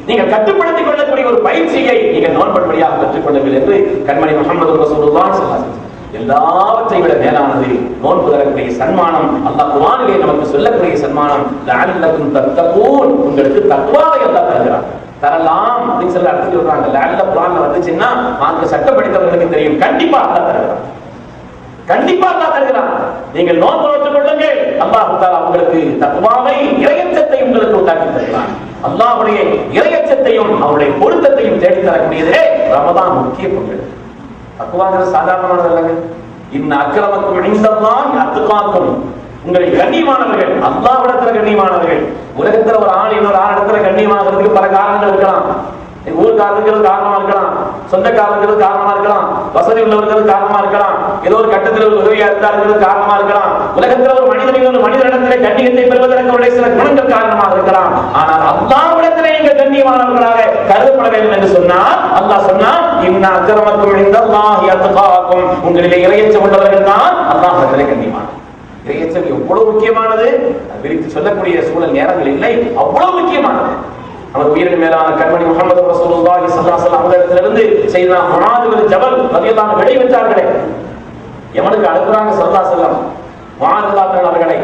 நீங்கள் கட்டுப்படுத்திக் கொள்ளக்கூடிய ஒரு பயிற்சியை நீங்கள் நோன்பு வழியாக பெற்றுக் கொள்ளுங்கள் என்று கண்மணி முஹம்மது ரசூலுல்லாஹி ஸல்லல்லாஹு அலைஹி வஸல்லம். எல்லாவற்றை விட மேலானது நோன்பு தரக்கூடிய சன்மானம். அல்லாஹ் குர்ஆனிலே நமக்கு சொல்லக்கூடிய சன்மானம், லஅல்லக்கும் தத்தகூன், உங்களுக்கு தக்வாவை அல்லாஹ் தருகிறார். தரலாம் அப்படின்னு சொல்லி அர்த்தம் சொல்றாங்க. லஅல்ல குர்ஆன்ல வந்துச்சுன்னா மார்க்க சட்டம் படித்தவர்களுக்கு தெரியும், கண்டிப்பா அல்லாஹ் தருகிறார். கண்டிப்பா அல்லாஹ் தருகிறார். நீங்கள் நோன்பு நோற்றுக் கொள்ளுங்கள், அல்லாஹ் தஆலா உங்களுக்கு தக்வாவை, இறையச்சத்தை உங்களுக்கு உண்டாக்கி தருகிறார். அல்லாஹ்வுடைய இறையச்சத்தையும் அவருடைய பொருத்தத்தையும் தேடி தரக்கூடியதே ரமதான் முக்கிய பங்கு. தக்வாங்கிறது சாதாரணமானது இல்லைங்க. இன்ன அக்ரமக்கும் இன்தல்லாஹி அத்காக்கும், உங்களை கண்ணியமானவர்கள் அல்லாஹ்விடத்துல கண்ணியமானவர்கள். உலகத்துல ஒரு ஆள் இன்னொரு ஆள் இடத்துல கண்ணியமாகிறதுக்கு பல காரணங்கள் இருக்கலாம். ஊருக்காரர்கள் காரணமா இருக்கலாம், சொந்தக்காரர்கள் காரணமா இருக்கலாம், வசதி உள்ளவர்கள் காரணமா இருக்கலாம், ஏதோ ஒரு கட்டத்தில் ஒரு உதவியா இருந்தார்கள் காரணமா இருக்கலாம், உலகத்தில் ஒரு மனிதனிடத்திலே கண்ணியத்தை பெறுவதற்கு அவருடைய சில குணங்கள் காரணமாக இருக்கலாம். ஆனால் அல்லாஹ்விடத்திலே நீங்கள் கண்ணியமானவர்களாக கருதப்பட வேண்டும் என்று சொன்னால் அல்லாஹ் சொன்னான், இன்னா அக்ரமக்கும் இன்தல்லாஹி அத்காக்கும், உங்களிலே இறையச்சம் உள்ளவர்கள் தான் அல்லாஹ்விடத்திலே கண்ணியமானவர். இறையச்சம் எவ்வளவு முக்கியமானது, விரித்து சொல்லக்கூடிய சூழல் நேரங்கள் இல்லை, அவ்வளவு முக்கியமானது. அவர் உயிரின் மேலான கண்மணி முஹம்மது ரசூலுல்லாஹி ஸல்லல்லாஹு அலைஹி வஸல்லம் அவர்களிடத்திலிருந்து செய்தா முஆத் பின் ஜபல் ரலியல்லாஹு அன்ஹு விடை பெற்றார்களே, எவனுக்கு அனுப்புறாங்க ஸல்லல்லாஹு அலைஹி வஸல்லம் முஆத் அவர்களை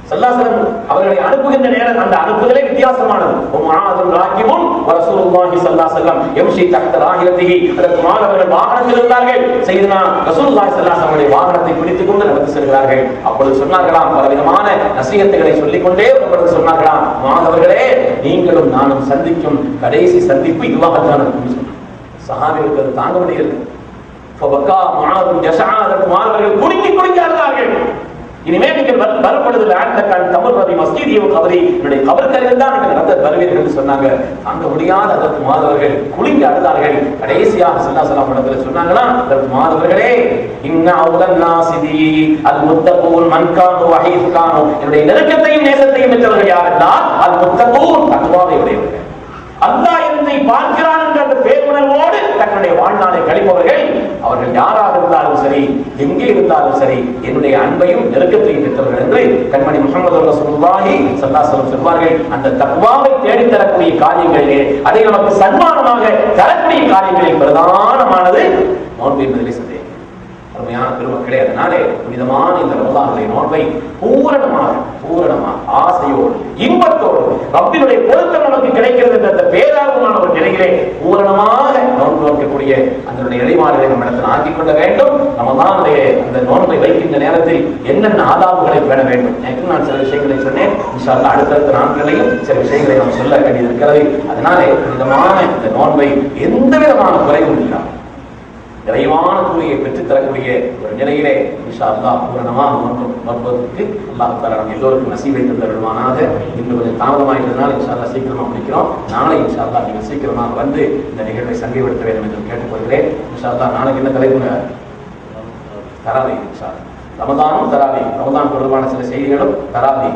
ஸல்லல்லாஹு அலைஹி வஸல்லம் அவர்களை அனுப்புகின்ற நேரம் அந்த அனுப்புதலே வித்தியாசமானது. முஆத் ராகிபுன் வ ரசூலுல்லாஹி ஸல்லல்லாஹு அலைஹி வஸல்லம் யம்ஷி தஹ்த ராஹிலத்திஹி, முஆத் அவர்கள் வாகனத்தில் இருந்தார்கள், செய்தா ரசூலுல்லாஹி ஸல்லல்லாஹு அலைஹி வஸல்லம் வாகனத்தை பிடித்துக் கொண்டு நடந்து செல்கிறார்கள். அப்பொழுது சொன்னார்களாம், பலவிதமான நசிஹத்துகளை சொல்லிக் கொண்டே அவர்கள் சொன்னார்களாம், முஆத் அவர்களே, நீங்களும் நானும் சந்திக்கும் கடைசி சந்திப்பு இதுவாகத்தான் இருக்கும். சஹாபிகளுக்கு தாங்க முடியவில்லை. ஃபபகா முஆத் ஜஸஆத், முஆத் அவர்கள் குலுங்கி குலுங்கி அழுதார்கள். இனிமேல் நீங்கள் வரப்படுதில்லை, ஆண்டக்கான் தமிழ் ரவி மஸ்ஜிதியோ கபரி, என்னுடைய கபர்கரையில் தான் நீங்கள் நடந்த வருவீர்கள் என்று சொன்னாங்க. அங்க முடியாத அதற்கு மாதவர்கள் குலுங்கி அழுதார்கள். கடைசியாக ஸல்லல்லாஹு அலைஹி வஸல்லம் சொன்னாங்களா, அதற்கு மாதவர்களே, இன்ன அவுலன் நாஸிதி அல் முத்தகூன் மன் கானு வஹீத் கானு, என்னுடைய நெருக்கத்தையும் நேசத்தையும் பெற்றவர்கள் யார் என்றால் அல் முத்தகூன், தக்வாவை உடையவர்கள், அல்லாஹ் என்னை பார்க்கிறான் என்ற அந்த பேருணர்வோடு தன்னுடைய வாழ்நாளை கழிப்பவர்கள், அவர்கள் யாராக இருந்தாலும் சரி, எங்கே இருந்தாலும் சரி, என்னுடைய அன்பையும் நெருக்கத்தையும் பெற்றவர்கள் என்று கண்மணி முஹம்மது ரசூலுல்லாஹி ஸல்லல்லாஹு அலைஹி வஸல்லம் சொல்வார்கள். அந்த தக்வாவை தேடி தரக்கூடிய காரியங்களிலே, அதை நமக்கு சன்மானமாக தரக்கூடிய காரியங்களில் பிரதானமானது நோன்பு என்பதிலே சந்தேகம். அருமையான பெருமக்களே, அதனாலே புனிதமான இந்த ரமலானுடைய நோன்பை பூரணமாக ஆசையோடு இன்பத்தோடு ரப்பினுடைய பொருத்தம் நமக்கு கிடைக்கிறது என்ற அந்த பேரார்வமான ஒரு நிலையிலே பூரணமாக நோன்பு நோக்கக்கூடிய அதனுடைய இறைமாறுகளை நம்ம இடத்தில் ஆக்கிக் கொள்ள வேண்டும். ரமலானுடைய அந்த நோன்பை வைக்கின்ற நேரத்தில் என்னென்ன ஆதாபுகளை பேண வேண்டும். நேற்று நான் சில விஷயங்களை சொன்னேன். இன்ஷா அல்லாஹ் அடுத்தடுத்த நாட்களையும் சில விஷயங்களை நாம் சொல்ல வேண்டியது இருக்கிறது. அதனாலே புனிதமான இந்த நோன்பை எந்த விதமான குறைவும் இல்லாமல் நிறைவான கூலியை பெற்றுத் தரக்கூடிய ஒரு நிலையிலே இன்ஷா அல்லாஹ் பூரணமாக நோன்பதற்கு அல்லாஹ் தஆலா நம் எல்லோருக்கும் நசீபை தந்தருள்வானாக. இன்று கொஞ்சம் தாமதமாயிருந்ததால் இன்ஷா அல்லாஹ் சீக்கிரமாக முடிக்கிறோம். நாளை இன்ஷா அல்லாஹ் நீங்கள் சீக்கிரமாக வந்து இந்த நிகழ்வை சங்கைப்படுத்த வேண்டும் என்று கேட்டுக்கொள்கிறேன். இன்ஷா அல்லாஹ் நாளைக்கு என்ன தலைப்பு? தராவி. இன்ஷா அல்லாஹ் ரமதானும் தராவி, ரமதான் தொடர்பான சில செய்திகளும் தராவி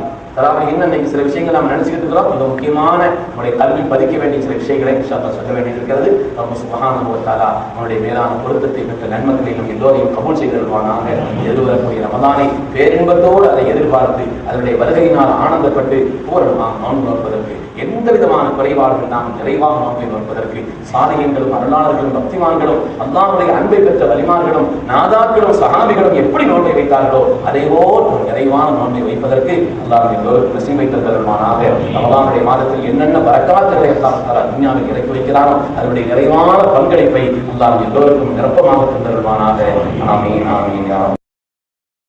இன்னைக்கு சில விஷயங்கள் நாம் நினைச்சுக்கிட்டு இருக்கிறோம். மிக முக்கியமான நம்முடைய கல்வி பதிக்க வேண்டிய சில விஷயங்களை இன்ஷா அல்லாஹ் சொல்ல வேண்டியிருக்கிறது. ரப்ப சுப்ஹானஹு வ தஆலா நம்முடைய மேலான பொருத்தத்தை பெற்ற நன்மக்களை நம் எல்லோரையும் கபூல் செய்திருவானாக. எதிர்வரக்கூடிய ரமதானை பேரின்பத்தோடு அதை எதிர்பார்த்து அதனுடைய வருகையினால் ஆனந்தப்பட்டு பூரணமாக நோன்பு நோற்பதற்கு, எந்த விதமான குறைபாடுகள் நாம் நிறைவாக நோன்பை நோற்பதற்கு சாலிஹீன்களும் அருளாளர்களும் பக்திமான்களும் அல்லாஹ்வுடைய அன்பை பெற்ற வலிமார்களும் நாதாக்களும் சஹாபிகளும் எப்படி நோன்பை வைத்தார்களோ அதேபோல் நிறைவான நோன்பை வைப்பதற்கு அல்லாஹ் எல்லோருக்கும் நசீபை தந்தருள்வானாக. ரமலானுடைய மாதத்தில் என்னென்ன பரக்காத்துகளை அல்லாஹ் தஆலா துன்யாவில் இறக்கி வைக்கிறானோ அதனுடைய நிறைவான பங்களிப்பை அல்லாஹ் எல்லோருக்கும் நிரப்பமாக தந்தருள்வானாக. ஆமீன் ஆமீன் யா